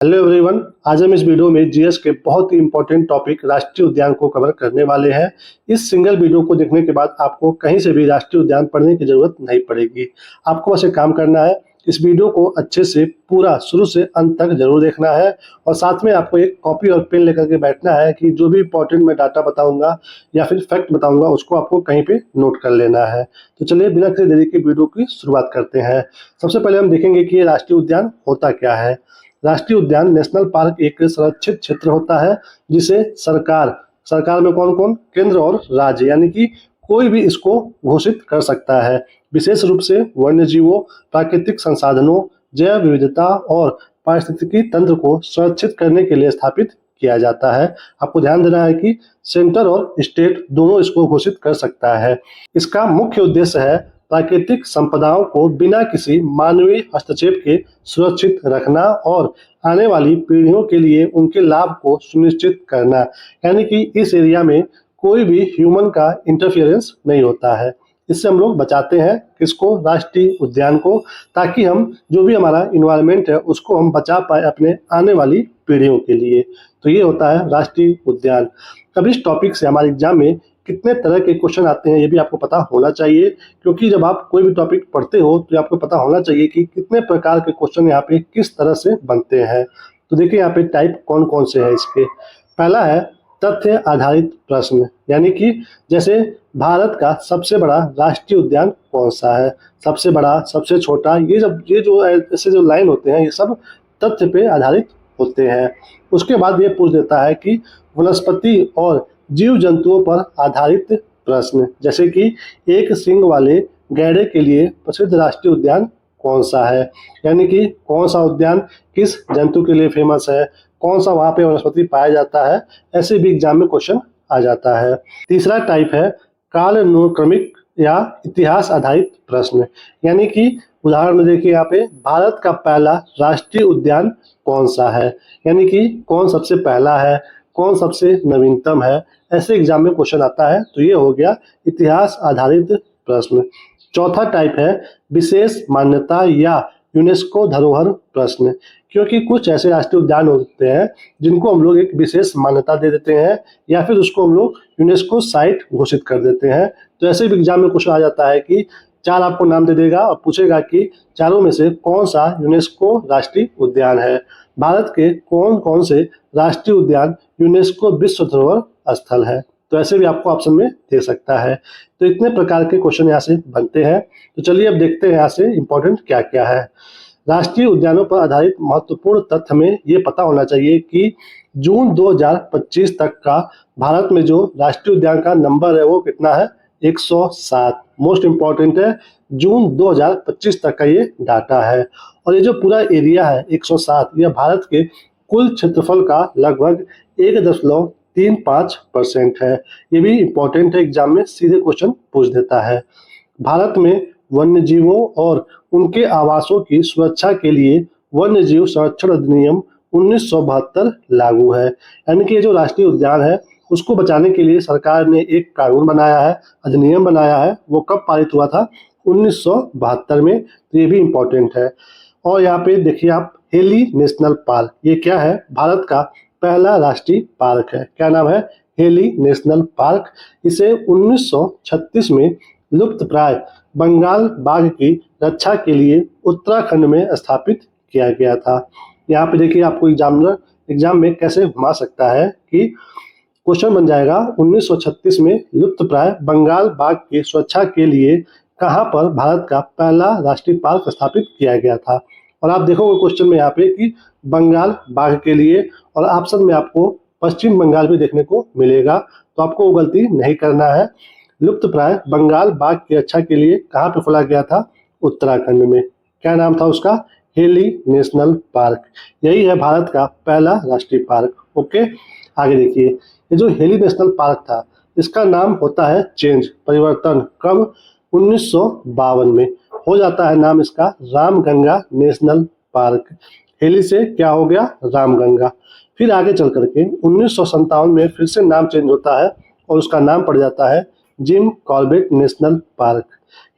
Hello everyone, आज हम इस वीडियो में जीएस के बहुत ही इंपॉर्टेंट टॉपिक राष्ट्रीय उद्यान को कवर करने वाले हैं। इस सिंगल वीडियो को देखने के बाद आपको कहीं से भी राष्ट्रीय उद्यान पढ़ने की जरूरत नहीं पड़ेगी। आपको बस एक काम करना है, इस वीडियो को अच्छे से पूरा शुरू से अंत तक जरूर देखना है और साथ में आपको एक कॉपी और पेन लेकर के बैठना है कि जो भी इंपॉर्टेंट मैं डाटा बताऊंगा या फिर फैक्ट बताऊंगा उसको आपको कहीं पे नोट कर लेना है। तो चलिए बिना किसी देरी के वीडियो की शुरुआत करते हैं। सबसे पहले हम देखेंगे कि ये राष्ट्रीय उद्यान होता क्या है। राष्ट्रीय उद्यान नेशनल पार्क एक संरक्षित क्षेत्र होता है जिसे सरकार में कौन कौन, केंद्र और राज्य यानी कि कोई भी इसको घोषित कर सकता है। विशेष रूप से वन्य जीवों, प्राकृतिक संसाधनों, जैव विविधता और पारिस्थितिकी तंत्र को सुरक्षित करने के लिए स्थापित किया जाता है। आपको ध्यान देना है कि सेंटर और स्टेट दोनों इसको घोषित कर सकता है। इसका मुख्य उद्देश्य है प्राकृतिक संपदाओं को बिना किसी मानवीय हस्तक्षेप के सुरक्षित रखना और आने वाली पीढ़ियों के लिए उनके लाभ को सुनिश्चित करना, यानी कि इस एरिया में कोई भी ह्यूमन का इंटरफियरेंस नहीं होता है। इससे हम लोग बचाते हैं किसको, राष्ट्रीय उद्यान को, ताकि हम जो भी हमारा इन्वायरमेंट है उसको हम बचा पाए अपने आने वाली पीढ़ियों के लिए। तो ये होता है राष्ट्रीय उद्यान। अब इस टॉपिक से हमारे एग्जाम में कितने तरह के क्वेश्चन आते हैं ये भी आपको पता होना चाहिए, क्योंकि जब आप कोई भी टॉपिक पढ़ते हो तो आपको पता होना चाहिए कि कितने प्रकार के क्वेश्चन यहाँ पे किस तरह से बनते हैं। तो देखिए यहाँ पे टाइप कौन कौन से हैं इसके। पहला है तथ्य आधारित प्रश्न, यानी कि जैसे भारत का सबसे बड़ा राष्ट्रीय उद्यान कौन सा है, सबसे बड़ा, सबसे छोटा, ये जो ऐसे जो लाइन होते हैं ये सब तथ्य पे आधारित होते हैं। उसके बाद ये पूछ देता है कि वनस्पति और जीव जंतुओं पर आधारित प्रश्न, जैसे कि एक सींग वाले गैंडे के लिए प्रसिद्ध राष्ट्रीय उद्यान कौन सा है, यानी कि कौन सा उद्यान किस जंतु के लिए फेमस है, कौन सा वहाँ पे वनस्पति पाया जाता है, ऐसे भी एग्जाम में क्वेश्चन आ जाता है। तीसरा टाइप है कालानुक्रमिक या इतिहास आधारित प्रश्न, यानी कि उदाहरण में देखिए यहाँ पे भारत का पहला राष्ट्रीय उद्यान कौन सा है, यानी कि कौन सबसे पहला है, कौन सबसे नवीनतम है, ऐसे एग्जाम में क्वेश्चन आता है। तो ये हो गया इतिहास आधारित प्रश्न। चौथा टाइप है विशेष मान्यता या यूनेस्को धरोहर प्रश्न, क्योंकि कुछ ऐसे राष्ट्रीय उद्यान होते हैं जिनको हम लोग एक विशेष मान्यता दे देते हैं या फिर उसको हम लोग यूनेस्को साइट घोषित कर देते हैं। तो ऐसे भी एग्जाम में क्वेश्चन आ जाता है कि चार आपको नाम दे देगा और पूछेगा कि चारों में से कौन सा यूनेस्को राष्ट्रीय उद्यान है। भारत के कौन कौन से राष्ट्रीय उद्यान यूनेस्को विश्व धरोहर स्थल है। तो ऐसे भी आपको ऑप्शन में दे सकता है। तो इतने प्रकार के क्वेश्चन यहाँ से बनते हैं। तो चलिए अब देखते हैं यहाँ से इम्पोर्टेंट क्या क्या है। राष्ट्रीय उद्यानों पर आधारित महत्वपूर्ण तथ्य में ये पता होना चाहिए कि जून 2025 तक का भारत में जो राष्ट्रीय उद्यान का नंबर है वो कितना है, 107। मोस्ट इम्पॉर्टेंट है, जून 2025 तक का ये डाटा है। और ये जो पूरा एरिया है 107, यह भारत के कुल क्षेत्रफल का लगभग 1.35% है। ये भी इम्पोर्टेंट है, एग्जाम में सीधे क्वेश्चन पूछ देता है। भारत में वन्य जीवों और उनके आवासों की सुरक्षा के लिए वन्य जीव संरक्षण अधिनियम 1972 लागू है, यानी कि ये जो राष्ट्रीय उद्यान है उसको बचाने के लिए सरकार ने एक कानून बनाया है, अधिनियम बनाया है। वो कब पारित हुआ था, 1972 में। तो ये भी इम्पोर्टेंट है। और यहाँ पे देखिए आप, हेली नेशनल पार्क, ये क्या है, भारत का पहला राष्ट्रीय पार्क है। क्या नाम है, हेली नेशनल पार्क। इसे 1936 में लुप्त प्राय बंगाल बाघ की रक्षा के लिए उत्तराखंड में स्थापित किया गया था। यहाँ पे देखिए आपको एग्जाम में कैसे घुमा सकता है कि क्वेश्चन बन जाएगा 1936 में लुप्त प्राय बंगाल बाघ की सुरक्षा के लिए कहां पर भारत का पहला राष्ट्रीय पार्क स्थापित किया गया था। और आप देखोगे क्वेश्चन में यहाँ पे कि बंगाल बाघ के लिए, और ऑप्शन में आपको पश्चिम बंगाल भी देखने को मिलेगा। तो आपको वो गलती नहीं करना है। लुप्त प्राय बंगाल बाघ की रक्षा के लिए कहाँ पे खोला गया था, उत्तराखंड में। क्या नाम था उसका, हेली नेशनल पार्क। यही है भारत का पहला राष्ट्रीय पार्क। ओके, आगे देखिए, ये जो हेली नेशनल पार्क था इसका नाम होता है चेंज, परिवर्तन, कब, 1952 में हो जाता है नाम इसका रामगंगा नेशनल पार्क। हेली से क्या हो गया, रामगंगा। फिर आगे चल करके 1957 में फिर से नाम चेंज होता है और उसका नाम पड़ जाता है जिम कॉर्बेट नेशनल पार्क।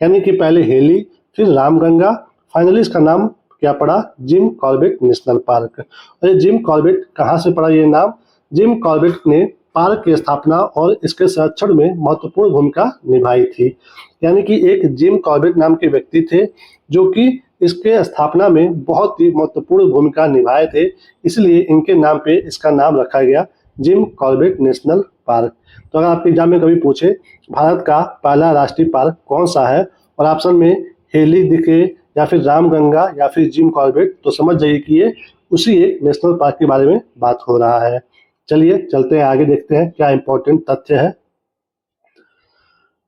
यानी कि पहले हेली, फिर रामगंगा, फाइनली इसका नाम क्या पड़ा? Jim Corbett national park. और ये जिम कॉर्बेट कहाँ से पड़ा ये नाम? जिम कॉर्बेट ने पार्क की स्थापना और इसके संरक्षण में महत्वपूर्ण भूमिका निभाई थी। यानी कि एक जिम कॉर्बेट नाम के व्यक्ति थे जो कि इसके स्थापना में बहुत ही महत्वपूर्ण भूमिका निभाए थे, इसलिए इनके नाम पे इसका नाम रखा गया जिम कॉर्बेट नेशनल पार्क। तो अगर आपके एग्जाम में कभी पूछे भारत का पहला राष्ट्रीय पार्क कौन सा है और ऑप्शन में हेली दिखे या फिर रामगंगा या फिर जिम कॉर्बेट, तो समझ जाइए कि ये उसी एक नेशनल पार्क के बारे में बात हो रहा है। चलिए चलते हैं आगे, देखते हैं क्या इंपॉर्टेंट तथ्य है।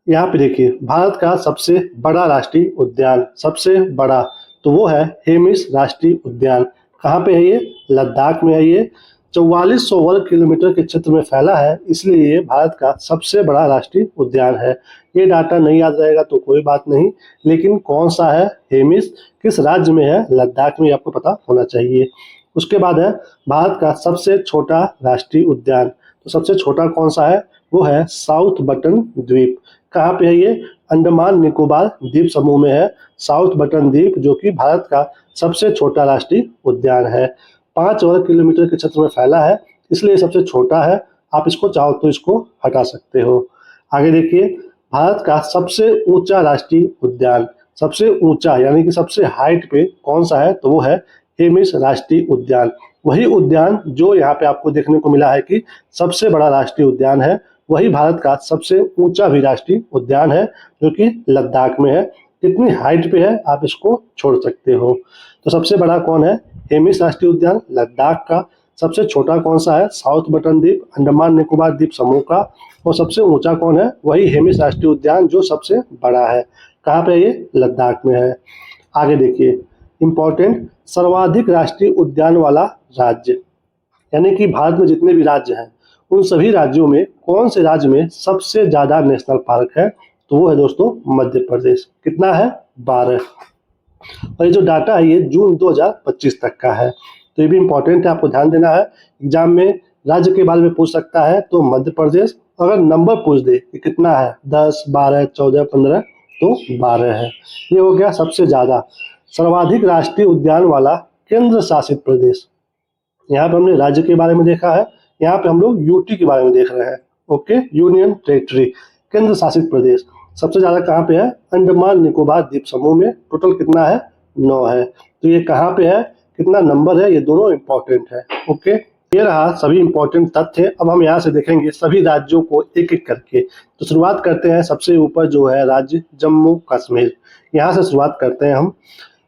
यहाँ पे देखिए भारत का सबसे बड़ा राष्ट्रीय उद्यान, सबसे बड़ा तो वो है हेमिस राष्ट्रीय उद्यान। कहाँ पे है ये? लद्दाख में है ये। 4400 वर्ग किलोमीटर के क्षेत्र में फैला है, इसलिए ये भारत का सबसे बड़ा राष्ट्रीय उद्यान है। ये डाटा नहीं याद रहेगा तो कोई बात नहीं, लेकिन कौन सा है हेमिस, किस राज्य में है? लद्दाख में, आपको पता होना चाहिए। उसके बाद है भारत का सबसे छोटा राष्ट्रीय उद्यान। तो सबसे छोटा कौन सा है? वो है साउथ बटन द्वीप। कहाँ पे है ये? अंडमान निकोबार द्वीप समूह में है साउथ बटन द्वीप, जो कि भारत का सबसे छोटा राष्ट्रीय उद्यान है। 5 वर्ग किलोमीटर के क्षेत्र में फैला है, इसलिए सबसे छोटा है। आप इसको चाहो तो इसको हटा सकते हो। आगे देखिए भारत का सबसे ऊंचा राष्ट्रीय उद्यान, सबसे ऊंचा यानी कि सबसे हाइट पे कौन सा है? तो वो है हेमिस राष्ट्रीय उद्यान। वही उद्यान जो यहाँ पे आपको देखने को मिला है कि सबसे बड़ा राष्ट्रीय उद्यान है, वही भारत का सबसे ऊंचा भी राष्ट्रीय उद्यान है, जो कि लद्दाख में है। कितनी हाइट पे है आप इसको छोड़ सकते हो। तो सबसे बड़ा कौन है? हेमिस राष्ट्रीय उद्यान लद्दाख का। सबसे छोटा कौन सा है? साउथ बटन द्वीप अंडमान निकोबार द्वीप समूह का। और सबसे ऊंचा कौन है? वही हेमिस राष्ट्रीय उद्यान जो सबसे बड़ा है। कहाँ पे ये? लद्दाख में है। आगे देखिए इंपॉर्टेंट, सर्वाधिक राष्ट्रीय उद्यान वाला राज्य, यानी कि भारत में जितने भी राज्य हैं उन सभी राज्यों में कौन से राज्य में सबसे ज्यादा नेशनल पार्क है? तो वो है दोस्तों मध्य प्रदेश। कितना है? 12। और ये जो डाटा है ये जून 2025 तक का है, तो ये भी इंपॉर्टेंट है, आपको ध्यान देना है। एग्जाम में राज्य के बारे में पूछ सकता है तो मध्य प्रदेश, अगर नंबर पूछ दे कि कितना है 10, 12, 14, 15 तो 12 है। ये हो गया सबसे ज्यादा। सर्वाधिक राष्ट्रीय उद्यान वाला केंद्र शासित प्रदेश, यहाँ पे हमने राज्य के बारे में देखा है, यहाँ पे हम लोग यूटी के बारे में देख रहे हैं। ओके, यूनियन टेरिटरी, केंद्र शासित प्रदेश। सबसे ज्यादा कहाँ पे है? अंडमान निकोबार द्वीप समूह में। टोटल कितना है? 9 है। तो ये कहाँ पे है, कितना नंबर है, ये दोनों इंपॉर्टेंट है। ओके, ये रहा सभी इंपॉर्टेंट तथ्य। अब हम यहाँ से देखेंगे सभी राज्यों को एक एक करके। तो शुरुआत करते हैं सबसे ऊपर जो है राज्य जम्मू कश्मीर, यहाँ से शुरुआत करते हैं हम।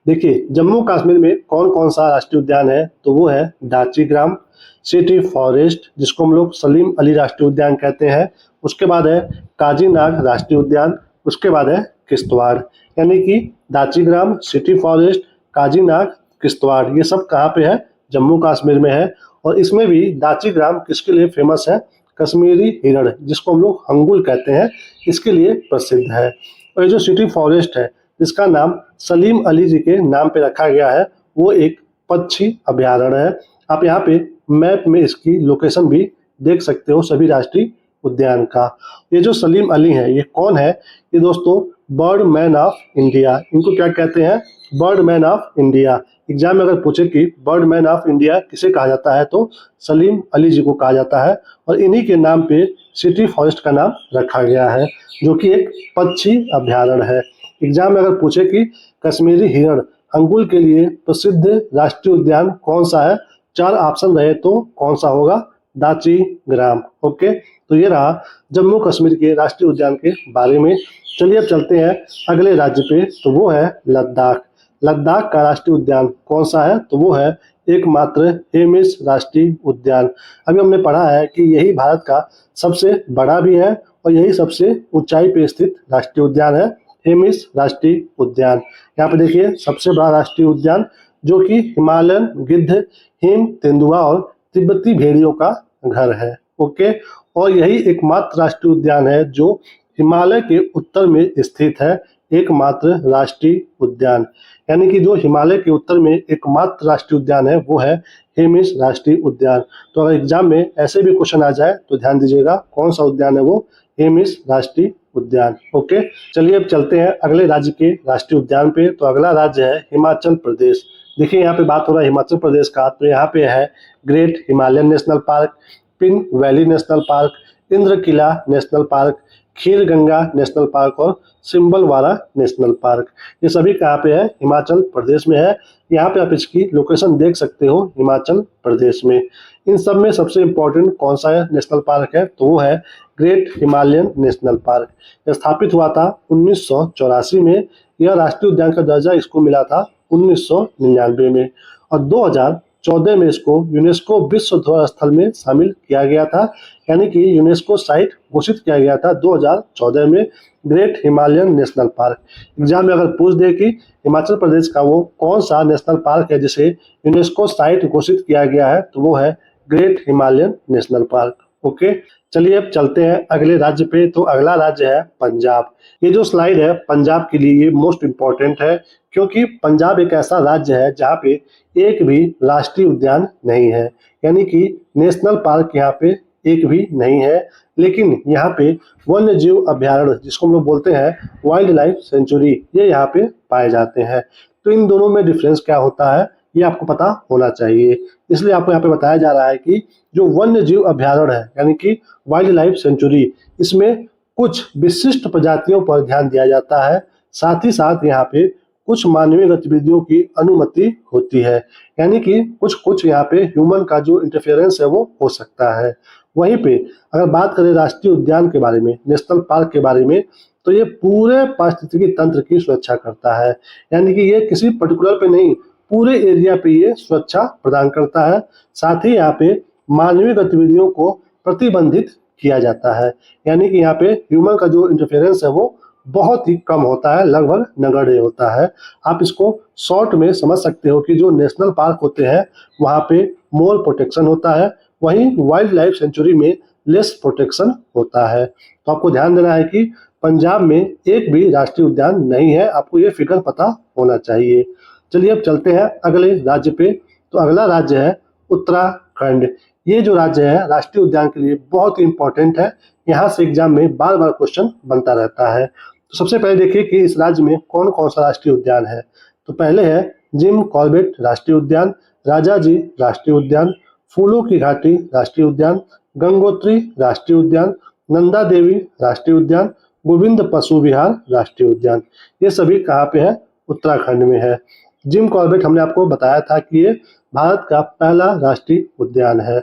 देखिए जम्मू कश्मीर में कौन कौन सा राष्ट्रीय उद्यान है? तो वो है दाचीग्राम, सिटी फॉरेस्ट जिसको हम लोग सलीम अली राष्ट्रीय उद्यान कहते हैं। उसके बाद है काजीनाग राष्ट्रीय उद्यान, उसके बाद है किश्तवाड़। यानी कि दाचीग्राम, सिटी फॉरेस्ट, काजीनाग, किश्तवाड़, ये सब कहाँ पे है? जम्मू कश्मीर में है। और इसमें भी दाचीग्राम किसके लिए फेमस है? कश्मीरी हिरण जिसको हम लोग हंगुल कहते हैं, इसके लिए प्रसिद्ध है। और ये जो सिटी फॉरेस्ट है जिसका नाम सलीम अली जी के नाम पे रखा गया है, वो एक पक्षी अभयारण्य है। आप यहाँ पे मैप में इसकी लोकेशन भी देख सकते हो सभी राष्ट्रीय उद्यान का। ये जो सलीम अली है ये कौन है? ये दोस्तों बर्ड मैन ऑफ इंडिया, इनको क्या कहते हैं? Bird man of India. Exam में अगर पूछे कि बर्ड मैन ऑफ इंडिया किसे कहा जाता है तो सलीम अली जी को कहा जाता है। और इन्हीं के नाम पे सिटी फॉरेस्ट का नाम रखा गया है, जो कि एक पक्षी अभयारण्य है। एग्जाम में अगर पूछे कि कश्मीरी हिरण हंगुल के लिए प्रसिद्ध राष्ट्रीय उद्यान कौन सा है, 4 ऑप्शन रहे तो कौन सा होगा? दाचीग्राम। ओके, तो ये रहा जम्मू कश्मीर के राष्ट्रीय उद्यान के बारे में। चलिए अब चलते हैं अगले राज्य पे, तो वो है लद्दाख। लद्दाख का राष्ट्रीय उद्यान कौन सा है? तो वो है एकमात्र हेमिस राष्ट्रीय उद्यान। अभी हमने पढ़ा है कि यही भारत का सबसे बड़ा भी है और यही सबसे ऊंचाई पे स्थित राष्ट्रीय उद्यान है, हेमिस राष्ट्रीय उद्यान। यहाँ पे देखिए सबसे बड़ा राष्ट्रीय उद्यान जो कि हिमालयन गिद्ध, हिम तेंदुआ और तिब्बती भेड़ियों का घर है। ओके, और यही एकमात्र राष्ट्रीय उद्यान है जो हिमालय के उत्तर में स्थित है, एकमात्र राष्ट्रीय उद्यान। यानी कि जो हिमालय के उत्तर में एकमात्र राष्ट्रीय उद्यान है वो है हेमिस राष्ट्रीय उद्यान। तो अगर एग्जाम में ऐसे भी क्वेश्चन आ जाए तो ध्यान दीजिएगा कौन सा उद्यान है वो, हेमिस राष्ट्रीय उद्यान। ओके, चलिए अब चलते हैं अगले राज्य के राष्ट्रीय उद्यान पे। तो अगला राज्य है हिमाचल प्रदेश। देखिए यहाँ पे बात हो रहा है हिमाचल प्रदेश का, तो यहाँ पे है great Himalayan national park, Pin valley national park, Indrakila national park, Khirganga national park और सिम्बलवाड़ा नेशनल पार्क। ये सभी कहाँ पे है? हिमाचल प्रदेश में है। यहाँ पे आप इसकी लोकेशन देख सकते हो, हिमाचल प्रदेश में। इन सब में सबसे इम्पोर्टेंट कौन सा नेशनल पार्क है? तो वो है ग्रेट हिमालयन नेशनल पार्क। यह स्थापित हुआ था 1984 में। यह राष्ट्रीय उद्यान का दर्जा इसको मिला था 1999 में, और 2014 में इसको यूनेस्को विश्व धरोहर स्थल में शामिल किया गया था, यानी कि यूनेस्को साइट घोषित किया गया था 2014 में great Himalayan national park. Exam में अगर पूछ दे कि हिमाचल प्रदेश का वो कौन सा नेशनल पार्क है जिसे यूनेस्को साइट घोषित किया गया है, तो वो है great Himalayan national park. Okay, चलिए अब चलते हैं अगले राज्य पे। तो अगला राज्य है पंजाब। ये जो स्लाइड है पंजाब के लिए ये मोस्ट इम्पोर्टेंट है, क्योंकि पंजाब एक ऐसा राज्य है जहाँ पे एक भी राष्ट्रीय उद्यान नहीं है, यानी कि नेशनल पार्क यहाँ पे एक भी नहीं है। लेकिन यहाँ पे वन्य जीव अभ्यारण्य, जिसको हम लोग बोलते हैं वाइल्ड लाइफ सेंचुरी, ये यहाँ पे पाए जाते हैं। तो इन दोनों में डिफरेंस क्या होता है ये आपको पता होना चाहिए। इसलिए आपको यहाँ पे बताया जा रहा है कि जो वन्य जीव अभ्यारण्य है, यानी कि वाइल्ड लाइफ सेंचुरी, इसमें कुछ विशिष्ट प्रजातियों पर ध्यान दिया जाता है। साथ ही साथ यहाँ पे कुछ मानवीय गतिविधियों की अनुमति होती है, यानी कि कुछ यहाँ पे ह्यूमन का जो इंटरफेरेंस है वो हो सकता है। वहीं पे अगर बात करें राष्ट्रीय उद्यान के बारे में, नेशनल पार्क के बारे में, तो ये पूरे पारिस्थितिकी तंत्र की सुरक्षा करता है, यानी कि ये किसी पर्टिकुलर पे नहीं, पूरे एरिया पे ये सुरक्षा प्रदान करता है। साथ ही यहाँ पे मानवीय गतिविधियों को प्रतिबंधित किया जाता है, यानी कि यहाँ पे ह्यूमन का जो इंटरफेरेंस है वो बहुत ही कम होता है, लगभग नगण्य होता है। आप इसको शॉर्ट में समझ सकते हो कि जो नेशनल पार्क होते हैं वहाँ पे मोर प्रोटेक्शन होता है, वहीं वाइल्ड लाइफ सेंचुरी में लेस प्रोटेक्शन होता है। तो आपको ध्यान देना है कि पंजाब में एक भी राष्ट्रीय उद्यान नहीं है, आपको ये फिगर पता होना चाहिए। चलिए अब चलते हैं अगले राज्य पे। तो अगला राज्य है उत्तराखंड। ये जो राज्य है राष्ट्रीय उद्यान के लिए बहुत ही इंपॉर्टेंट है, यहाँ से एग्जाम में बार बार क्वेश्चन बनता रहता है। तो सबसे पहले देखिए कि इस राज्य में कौन कौन सा राष्ट्रीय उद्यान है। तो पहले है जिम कॉर्बेट राष्ट्रीय उद्यान, राजाजी राष्ट्रीय उद्यान, फूलों की घाटी राष्ट्रीय उद्यान, गंगोत्री राष्ट्रीय उद्यान, नंदा देवी राष्ट्रीय उद्यान, गोविंद पशु विहार राष्ट्रीय उद्यान। ये सभी कहाँ पे है? उत्तराखंड में है। जिम कॉर्बेट हमने आपको बताया था कि ये भारत का पहला राष्ट्रीय उद्यान है।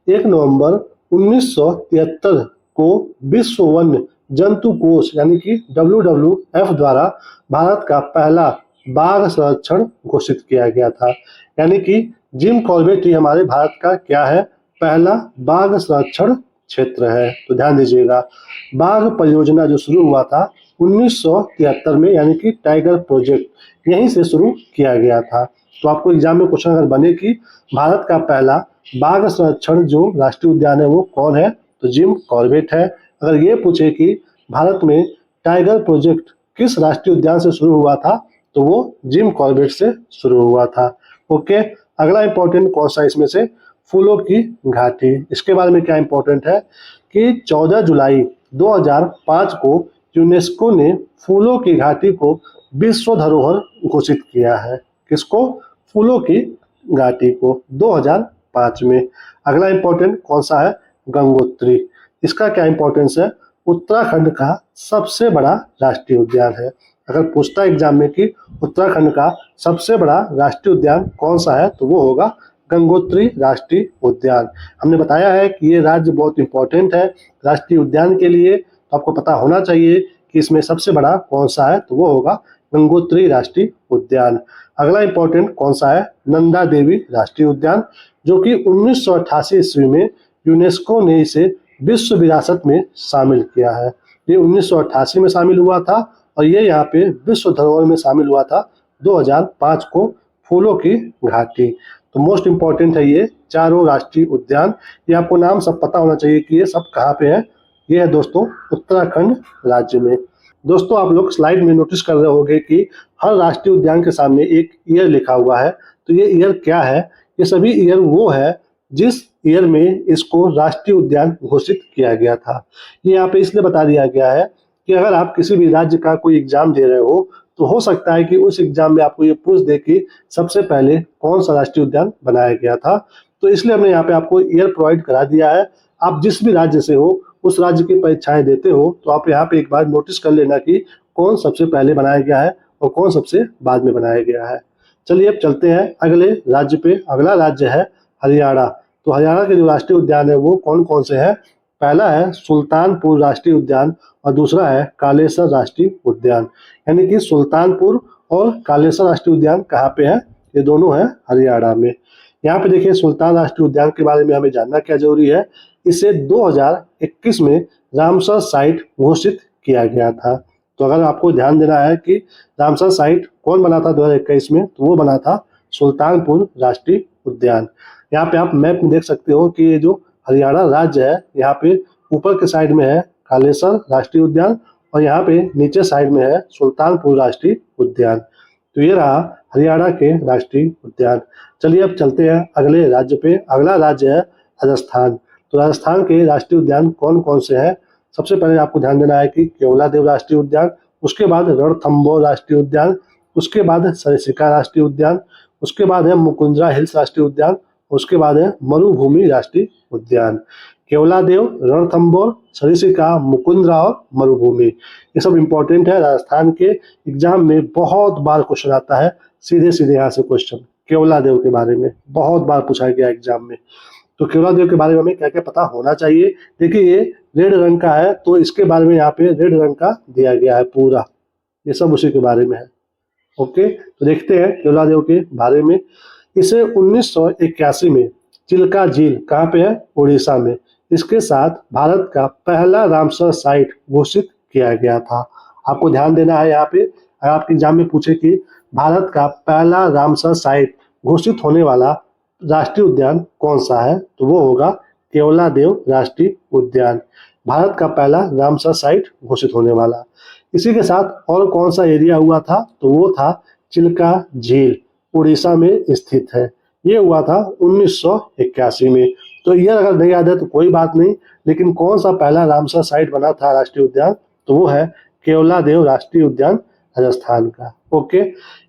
1 नवंबर 1973 को विश्व वन्य जंतु कोष यानी कि WWF द्वारा भारत का पहला बाघ संरक्षण घोषित किया गया था, यानी कि जिम कॉर्बेट ही हमारे भारत का क्या है? पहला बाघ संरक्षण क्षेत्र है। तो ध्यान दीजिएगा, बाघ परियोजना जो शुरू हुआ था 1973 में, यानी कि टाइगर प्रोजेक्ट यहीं से शुरू किया गया था। तो आपको एग्जाम में क्वेश्चन अगर बने कि भारत का पहला बाघ संरक्षण जो राष्ट्रीय उद्यान है वो कौन है, तो जिम कॉर्बेट है। अगर ये पूछे कि भारत में टाइगर प्रोजेक्ट किस राष्ट्रीय उद्यान से शुरू हुआ था, तो वो जिम कॉर्बेट से शुरू हुआ था। ओके, अगला इंपॉर्टेंट कौन सा इसमें से? फूलों की घाटी। इसके बारे में क्या इंपॉर्टेंट है कि 14 जुलाई 2005 को यूनेस्को ने फूलों की घाटी को विश्व धरोहर घोषित किया है। किसको? फूलों की घाटी को 2005 में। अगला इंपॉर्टेंट कौन सा है? गंगोत्री। इसका क्या इंपॉर्टेंस है? उत्तराखंड का सबसे बड़ा राष्ट्रीय उद्यान है। अगर पूछता एग्जाम में कि उत्तराखंड का सबसे बड़ा राष्ट्रीय उद्यान कौन सा है, तो वो होगा गंगोत्री राष्ट्रीय उद्यान। हमने बताया है कि ये राज्य बहुत इंपॉर्टेंट है राष्ट्रीय उद्यान के लिए, तो आपको पता होना चाहिए कि इसमें सबसे बड़ा कौन सा है, तो वो होगा गंगोत्री राष्ट्रीय उद्यान। अगला इंपॉर्टेंट कौन सा है? नंदा देवी राष्ट्रीय उद्यान, जो कि 1988 ईस्वी में यूनेस्को ने इसे विश्व विरासत में शामिल किया है। ये 1988 में शामिल हुआ था और ये यहाँ पे विश्व धरोहर में शामिल हुआ था 2005 को। फूलों की घाटी तो मोस्ट इम्पॉर्टेंट है ये चारों राष्ट्रीय उद्यान। ये आपको नाम सब पता होना चाहिए कि ये सब कहाँ पे है। ये है दोस्तों उत्तराखंड राज्य में। दोस्तों आप लोग स्लाइड में नोटिस कर रहे होंगे कि हर राष्ट्रीय उद्यान के सामने एक ईयर लिखा हुआ है। तो ये ईयर क्या है? ये सभी ईयर वो है जिस ईयर में इसको राष्ट्रीय उद्यान घोषित किया गया था। ये यहाँ पे इसलिए बता दिया गया है कि अगर आप किसी भी राज्य का कोई एग्जाम दे रहे हो तो हो सकता है कि उस एग्जाम में आपको ये पूछ दे कि सबसे पहले कौन सा राष्ट्रीय उद्यान बनाया गया था। तो इसलिए हमने यहाँ पे आपको ईयर प्रोवाइड करा दिया है। आप जिस भी राज्य से हो, उस राज्य की परीक्षाएं देते हो, तो आप यहाँ पे एक बार नोटिस कर लेना कि कौन सबसे पहले बनाया गया है और कौन सबसे बाद में बनाया गया है। चलिए अब चलते हैं अगले राज्य पे। अगला राज्य है हरियाणा। तो हरियाणा के जो राष्ट्रीय उद्यान है वो कौन कौन से हैं? पहला है सुल्तानपुर राष्ट्रीय उद्यान और दूसरा है कालेसर राष्ट्रीय उद्यान। यानी कि सुल्तानपुर और कालेसर राष्ट्रीय उद्यान कहाँ पे है? ये दोनों है हरियाणा में। यहाँ पे देखिए सुल्तान राष्ट्रीय उद्यान के बारे में हमें जानना क्या जरूरी है। इसे 2021 में रामसर साइट घोषित किया गया था। तो अगर आपको ध्यान देना है कि रामसर साइट कौन बना था 2021 में, तो वो बना था सुल्तानपुर राष्ट्रीय उद्यान। यहाँ पे आप मैप में देख सकते हो कि ये जो हरियाणा राज्य है, यहाँ पे ऊपर के साइड में है कालेसर राष्ट्रीय उद्यान और यहाँ पे नीचे साइड में है सुल्तानपुर राष्ट्रीय उद्यान। तो ये रहा हरियाणा के राष्ट्रीय उद्यान। चलिए अब चलते हैं अगले राज्य पे। अगला राज्य है राजस्थान। तो राजस्थान के राष्ट्रीय उद्यान कौन कौन से हैं? सबसे पहले आपको ध्यान देना है कि केवलादेव राष्ट्रीय उद्यान, उसके बाद रणथंभौर राष्ट्रीय उद्यान, उसके बाद सरिस्का राष्ट्रीय उद्यान, उसके बाद है मुकुंदरा हिल्स राष्ट्रीय उद्यान, उसके बाद है मरुभूमि राष्ट्रीय उद्यान। केवलादेव, रणथंभौर, सरिस्का, मुकुंदरा और मरुभूमि, ये सब इंपॉर्टेंट है। राजस्थान के एग्जाम में बहुत बार क्वेश्चन आता है, सीधे सीधे यहाँ से क्वेश्चन केवलादेव के बारे में बहुत बार पूछा गया एग्जाम में। तो केवलादेव के बारे में हमें क्या क्या पता होना चाहिए? देखिए ये रेड रंग का है, तो इसके बारे में यहाँ पे रेड रंग का दिया गया है पूरा, ये सब उसी के बारे में है। ओके, तो देखते हैं केवलादेव के बारे में। इसे 1981 में चिल्का झील कहाँ पे है? उड़ीसा में। इसके साथ भारत का पहला रामसर साइट घोषित किया गया था। आपको ध्यान देना है यहाँ पे, अगर आपके एग्जाम में पूछे कि भारत का पहला रामसर साइट घोषित होने वाला राष्ट्रीय उद्यान कौन सा है, तो वो होगा केवलादेव राष्ट्रीय उद्यान, भारत का पहला रामसर साइट घोषित होने वाला। इसी के साथ और कौन सा एरिया हुआ था, तो वो था चिल्का झील, उड़ीसा में स्थित है। ये हुआ था 1981 में। तो ये अगर नहीं याद है तो कोई बात नहीं, लेकिन कौन सा पहला रामसर साइट बना था राष्ट्रीय उद्यान, तो वो है केवलादेव राष्ट्रीय उद्यान राजस्थान का। ओके,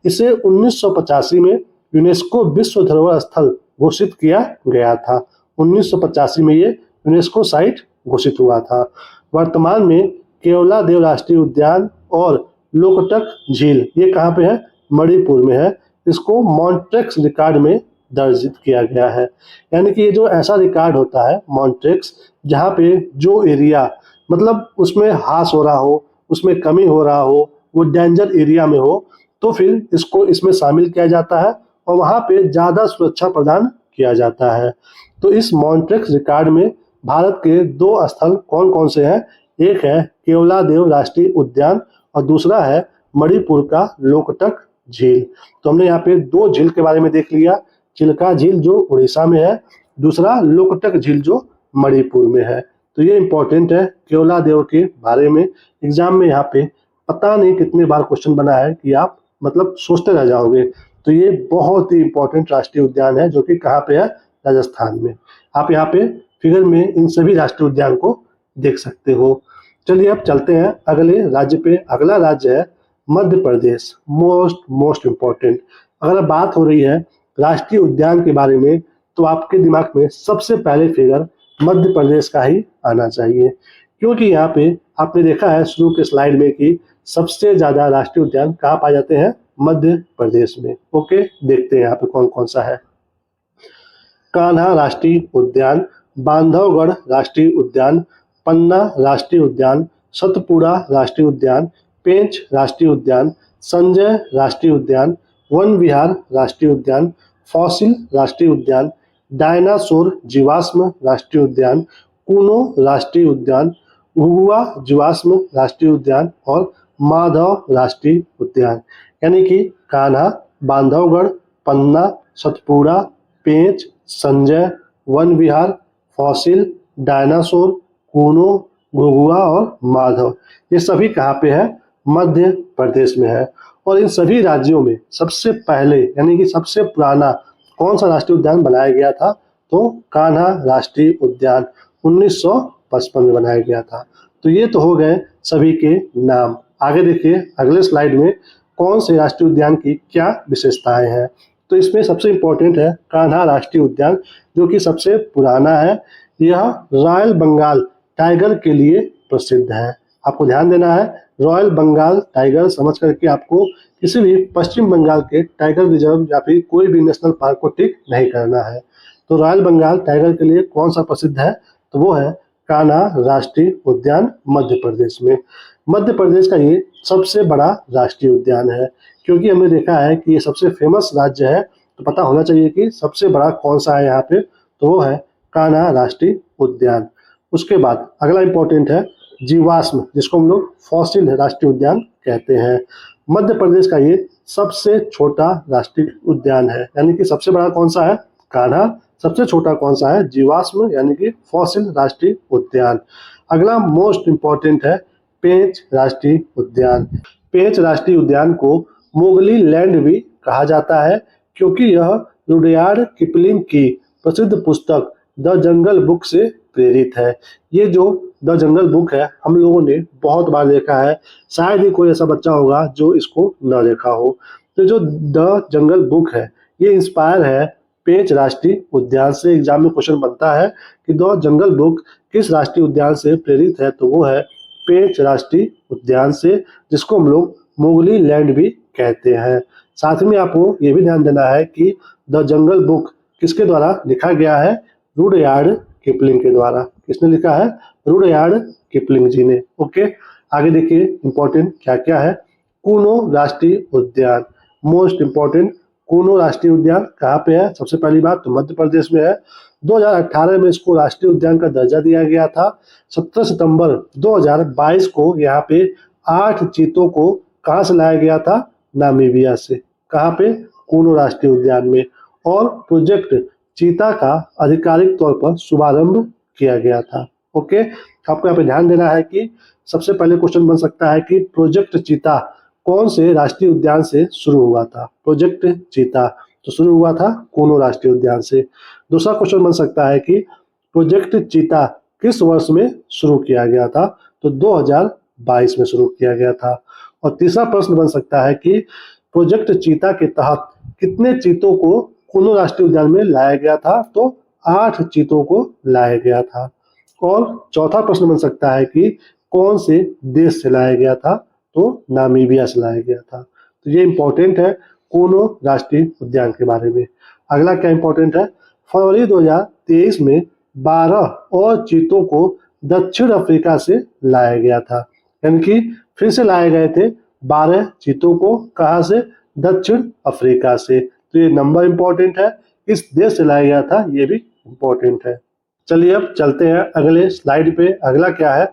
इसे 1985 में यूनेस्को विश्व धरोहर स्थल घोषित किया गया था। 1985 में ये यूनेस्को साइट घोषित हुआ था। वर्तमान में केवलादेव राष्ट्रीय उद्यान और लोकटक झील ये कहाँ पे है? मणिपुर में है। इसको मॉन्ट्रेक्स रिकॉर्ड में दर्ज किया गया है। यानी कि ये जो ऐसा रिकॉर्ड होता है मॉन्ट्रेक्स, जहाँ पे जो एरिया मतलब उसमें हास हो रहा हो, उसमें कमी हो रहा हो, वो डेंजर एरिया में हो, तो फिर इसको इसमें शामिल किया जाता है और वहाँ पे ज़्यादा सुरक्षा प्रदान किया जाता है। तो इस मॉन्ट्रेक्स रिकॉर्ड में भारत के 2 स्थल कौन कौन से हैं? एक है केवलादेव राष्ट्रीय उद्यान और दूसरा है मणिपुर का लोकटक झील। तो हमने यहाँ पे 2 झील के बारे में देख लिया, चिल्का झील जो उड़ीसा में है, दूसरा लोकटक झील जो मणिपुर में है। तो ये इंपॉर्टेंट है केवलादेव के बारे में। एग्जाम में यहाँ पे पता नहीं कितने बार क्वेश्चन बना है कि आप मतलब सोचते रह जाओगे। तो ये बहुत ही इंपॉर्टेंट राष्ट्रीय उद्यान है जो कि कहाँ पे है? राजस्थान में। आप यहाँ पे फिगर में इन सभी राष्ट्रीय उद्यान को देख सकते हो। चलिए अब चलते हैं अगले राज्य पे। अगला राज्य है मध्य प्रदेश। Most important. अगर बात हो रही है राष्ट्रीय उद्यान के बारे में, तो आपके दिमाग में सबसे पहले फिगर मध्य प्रदेश का ही आना चाहिए, क्योंकि यहाँ पे आपने देखा है शुरू के स्लाइड में कि सबसे ज्यादा राष्ट्रीय उद्यान कहाँ पाए जाते हैं? मध्य प्रदेश में। ओके, देखते हैं यहाँ पे कौन कौन सा है। कान्हा राष्ट्रीय उद्यान, बांधवगढ़ राष्ट्रीय उद्यान, पन्ना राष्ट्रीय उद्यान, सतपुड़ा राष्ट्रीय उद्यान, पेंच राष्ट्रीय उद्यान, संजय राष्ट्रीय उद्यान, वन विहार राष्ट्रीय उद्यान, फॉसिल राष्ट्रीय उद्यान, डायनासोर जीवाश्म राष्ट्रीय उद्यान, कूनो राष्ट्रीय उद्यान, घुघुआ जीवाश्म राष्ट्रीय उद्यान और माधव राष्ट्रीय उद्यान। यानी कि कान्हा, बांधवगढ़, पन्ना, सतपुड़ा, पेंच, संजय, वन विहार, फॉसिल, डायनासोर, कूनो, घुघुआ और माधव, ये सभी कहाँ पे है? मध्य प्रदेश में है। और इन सभी राज्यों में सबसे पहले यानी कि सबसे पुराना कौन सा राष्ट्रीय उद्यान बनाया गया था? तो कान्हा राष्ट्रीय उद्यान 1955 में बनाया गया था। तो ये तो हो गए सभी के नाम। आगे देखिए अगले स्लाइड में कौन से राष्ट्रीय उद्यान की क्या विशेषताएं हैं। तो इसमें सबसे इम्पोर्टेंट है कान्हा राष्ट्रीय उद्यान, जो कि सबसे पुराना है। यह रॉयल बंगाल टाइगर के लिए प्रसिद्ध है। आपको ध्यान देना है, रॉयल बंगाल टाइगर समझ करके आपको किसी भी पश्चिम बंगाल के टाइगर रिजर्व या फिर कोई भी नेशनल पार्क को टिक नहीं करना है। तो रॉयल बंगाल टाइगर के लिए कौन सा प्रसिद्ध है, तो वो है कान्हा राष्ट्रीय उद्यान मध्य प्रदेश में। मध्य प्रदेश का ये सबसे बड़ा राष्ट्रीय उद्यान है, क्योंकि हमने देखा है कि ये सबसे फेमस राज्य है, तो पता होना चाहिए कि सबसे बड़ा कौन सा है यहाँ पे, तो वो है कान्हा राष्ट्रीय उद्यान। उसके बाद अगला इम्पोर्टेंट है जीवाश्म, जिसको हम लोग फॉसिल राष्ट्रीय उद्यान कहते हैं। मध्य प्रदेश का ये सबसे छोटा राष्ट्रीय उद्यान है, यानी कि सबसे बड़ा कौन सा है कान्हा, सबसे छोटा कौन सा है जीवाश्म यानी कि फॉसिल राष्ट्रीय उद्यान। अगला मोस्ट इम्पोर्टेंट है पेंच राष्ट्रीय उद्यान। पेंच राष्ट्रीय उद्यान को मोगली लैंड भी कहा जाता है, क्योंकि यह रुडयार्ड किपलिंग की प्रसिद्ध पुस्तक द जंगल बुक से प्रेरित है। ये जो द जंगल बुक है हम लोगों ने बहुत बार देखा है, शायद ही कोई ऐसा बच्चा होगा जो इसको न देखा हो। तो जो द जंगल बुक है ये इंस्पायर है पेंच राष्ट्रीय उद्यान से। एग्जाम में क्वेश्चन बनता है कि द जंगल बुक किस राष्ट्रीय उद्यान से प्रेरित है, तो वो है पेंच राष्ट्रीय उद्यान से, जिसको हम लोग मोगली लैंड भी कहते हैं। साथ में आपको ये भी ध्यान देना है कि द जंगल बुक किसके द्वारा लिखा गया है, रुडयार्ड किपलिंग के द्वारा। किसने लिखा है, रुडयार्ड किपलिंग जी ने। ओके, आगे देखिए इंपॉर्टेंट क्या क्या है। कूनो राष्ट्रीय उद्यान, मोस्ट इम्पोर्टेंट। कूनो राष्ट्रीय उद्यान कहाँ पे है, सबसे पहली बात तो मध्य प्रदेश में है। 2018 में इसको राष्ट्रीय उद्यान का दर्जा दिया गया था। 17 सितंबर 2022 को यहाँ पे 8 चीतों को कहाँ से लाया गया था, नामीबिया से। कहाँ पे, कूनो राष्ट्रीय उद्यान में। और प्रोजेक्ट चीता का आधिकारिक तौर पर शुभारंभ किया गया था। ओके, आपको यहाँ पे ध्यान देना है कि सबसे पहले क्वेश्चन बन सकता है कि प्रोजेक्ट चीता कौन से राष्ट्रीय उद्यान से शुरू हुआ था। प्रोजेक्ट चीता तो शुरू हुआ था कूनो राष्ट्रीय उद्यान से। दूसरा क्वेश्चन बन सकता है कि प्रोजेक्ट चीता किस वर्ष में शुरू किया गया था, तो 2022 में शुरू किया गया था। और तीसरा प्रश्न बन सकता है कि प्रोजेक्ट चीता के तहत कितने चीतों को कूनो राष्ट्रीय उद्यान में लाया गया था, तो 8 चीतों को लाया गया था। और चौथा प्रश्न बन सकता है कि कौन से देश से लाया गया था, तो नामीबिया से लाया गया था। तो ये इंपॉर्टेंट है कूनो राष्ट्रीय उद्यान के बारे में। अगला क्या इंपॉर्टेंट है, फरवरी 2023 में 12 और चीतों को दक्षिण अफ्रीका से लाया गया था। यानी कि फिर से लाए गए थे 12 चीतों को, कहाँ से, दक्षिण अफ्रीका से। तो ये नंबर इंपॉर्टेंट है, किस देश से लाया गया था ये भी इंपॉर्टेंट है। चलिए अब चलते हैं अगले स्लाइड पे। अगला क्या है,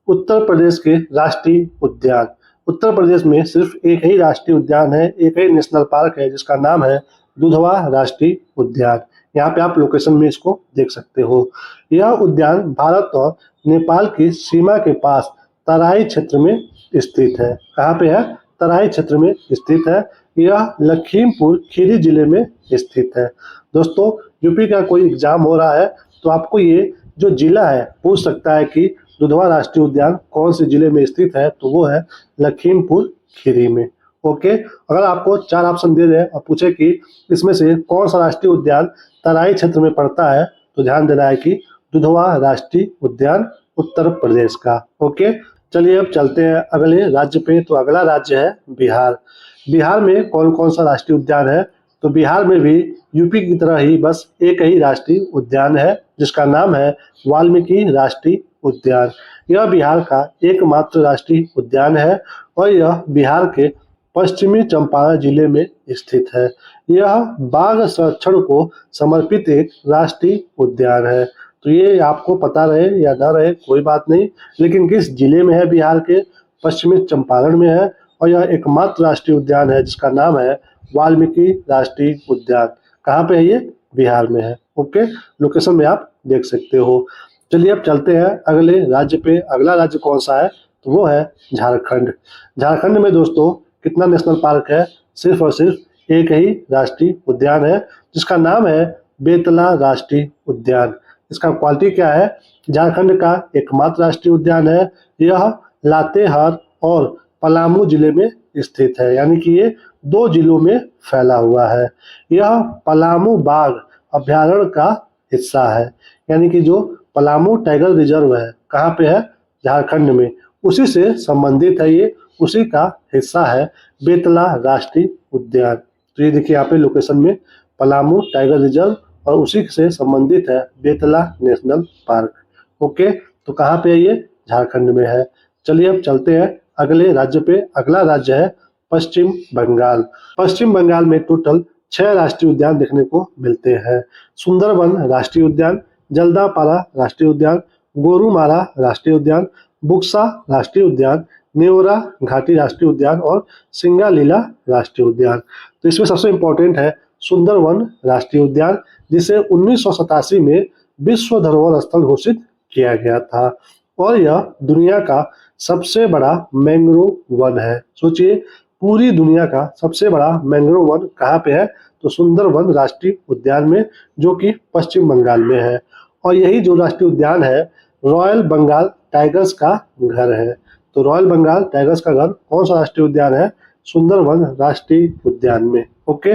उत्तर प्रदेश के राष्ट्रीय उद्यान। उत्तर प्रदेश में सिर्फ एक ही राष्ट्रीय उद्यान है, एक ही नेशनल पार्क है, जिसका नाम है दुधवा राष्ट्रीय उद्यान। यहाँ पे आप लोकेशन में इसको देख सकते हो। यह उद्यान भारत और नेपाल की सीमा के पास तराई क्षेत्र में स्थित है। कहाँ पे है, तराई क्षेत्र में स्थित है। यह लखीमपुर खीरी जिले में स्थित है। दोस्तों, यूपी का कोई एग्जाम हो रहा है तो आपको ये जो जिला है पूछ सकता है कि दुधवा राष्ट्रीय उद्यान कौन से जिले में स्थित है, तो वो है लखीमपुर खीरी में। ओके, अगर आपको 4 ऑप्शन दे दे और पूछे कि इसमें से कौन सा राष्ट्रीय उद्यान तराई क्षेत्र में पड़ता है, तो ध्यान देना है कि दुधवा राष्ट्रीय उद्यान उत्तर प्रदेश का। ओके, चलिए अब चलते हैं अगले राज्य पे। तो अगला राज्य है बिहार। बिहार में कौन कौन सा राष्ट्रीय उद्यान है, तो बिहार में भी यूपी की तरह ही बस एक ही राष्ट्रीय उद्यान है, जिसका नाम है वाल्मीकि राष्ट्रीय उद्यान। यह बिहार का एकमात्र राष्ट्रीय उद्यान है और यह बिहार के पश्चिमी चंपारण जिले में स्थित है। यह बाघ संरक्षण को समर्पित एक राष्ट्रीय उद्यान है। तो ये आपको पता रहे या ना रहे कोई बात नहीं, लेकिन किस जिले में है, बिहार के पश्चिमी चंपारण में है। और यह एकमात्र राष्ट्रीय उद्यान है जिसका नाम है वाल्मीकि राष्ट्रीय उद्यान। कहाँ पे है ये, बिहार में है। ओके, लोकेशन में आप देख सकते हो। चलिए अब चलते हैं अगले राज्य पे। अगला राज्य कौन सा है, तो वो है झारखंड। झारखंड में दोस्तों कितना नेशनल पार्क है, सिर्फ और सिर्फ एक ही राष्ट्रीय उद्यान है, जिसका नाम है बेतला राष्ट्रीय उद्यान। इसका क्वालिटी क्या है, झारखंड का एकमात्र राष्ट्रीय उद्यान है। यह लातेहार और पलामू जिले में स्थित है, यानी कि ये 2 जिलों में फैला हुआ है। यह पलामू बाघ अभयारण्य का हिस्सा है, यानी कि जो पलामू टाइगर रिजर्व है कहाँ पे है, झारखंड में, उसी से संबंधित है ये, उसी का हिस्सा है बेतला राष्ट्रीय उद्यान। तो ये देखिए यहाँ पे लोकेशन में पलामू टाइगर रिजर्व और उसी से संबंधित है बेतला नेशनल पार्क। ओके, तो कहाँ पे है ये, झारखंड में है। चलिए अब चलते हैं अगले राज्य पे। अगला राज्य है पश्चिम बंगाल। पश्चिम बंगाल में टोटल 6 राष्ट्रीय उद्यान देखने को मिलते हैं। सुंदरबन राष्ट्रीय उद्यान, जल्दापारा राष्ट्रीय उद्यान, गोरुमारा राष्ट्रीय उद्यान, बुक्सा राष्ट्रीय उद्यान, नेवरा घाटी राष्ट्रीय उद्यान और सिंगालीला राष्ट्रीय उद्यान। तो इसमें सबसे इम्पोर्टेंट है सुंदरवन राष्ट्रीय उद्यान, जिसे 1987 में विश्व धरोहर स्थल घोषित किया गया था और यह दुनिया का सबसे बड़ा मैंग्रोव वन है। सोचिए, पूरी दुनिया का सबसे बड़ा मैंग्रोव वन कहाँ पे है, तो सुंदरवन राष्ट्रीय उद्यान में, जो कि पश्चिम बंगाल में है। और यही जो राष्ट्रीय उद्यान है रॉयल बंगाल टाइगर्स का घर है। तो रॉयल बंगाल टाइगर्स का घर कौन सा राष्ट्रीय उद्यान है, सुंदरवन राष्ट्रीय उद्यान में। ओके,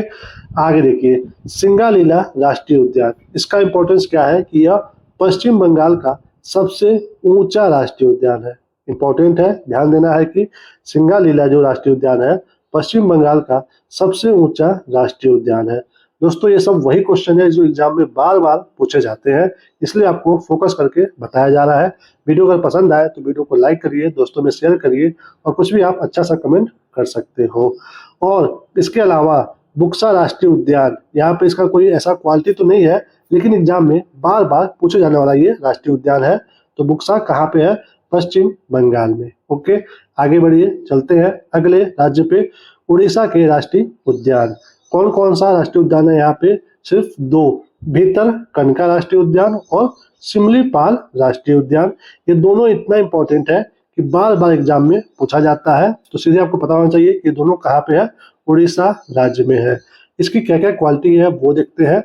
आगे देखिए सिंगालीला राष्ट्रीय उद्यान। इसका इंपॉर्टेंस क्या है कि यह पश्चिम बंगाल का सबसे ऊंचा राष्ट्रीय उद्यान है। इंपॉर्टेंट है, ध्यान देना है कि सिंगालीला जो राष्ट्रीय उद्यान है पश्चिम बंगाल का सबसे ऊंचा राष्ट्रीय उद्यान है। दोस्तों ये सब वही क्वेश्चन है जो एग्जाम में बार बार पूछे जाते हैं, इसलिए आपको फोकस करके बताया जा रहा है। वीडियो अगर पसंद आए तो वीडियो को लाइक करिए, दोस्तों में शेयर करिए और कुछ भी आप अच्छा सा कमेंट कर सकते हो। और इसके अलावा बुक्सा राष्ट्रीय उद्यान, यहाँ पे इसका कोई ऐसा क्वालिटी तो नहीं है, लेकिन एग्जाम में बार बार पूछे जाने वाला ये राष्ट्रीय उद्यान है। तो बुक्सा कहाँ पे है, पश्चिम बंगाल में। ओके, आगे बढ़िए, चलते हैं अगले राज्य पे। उड़ीसा के राष्ट्रीय उद्यान कौन कौन सा राष्ट्रीय उद्यान है, यहाँ पे सिर्फ 2, भितरकनिका राष्ट्रीय उद्यान और सिमलीपाल राष्ट्रीय उद्यान। ये दोनों इतना इंपॉर्टेंट है कि बार बार एग्जाम में पूछा जाता है, तो सीधे आपको पता होना चाहिए कि दोनों कहाँ पे है, उड़ीसा राज्य में है। इसकी क्या क्या क्वालिटी है वो देखते हैं।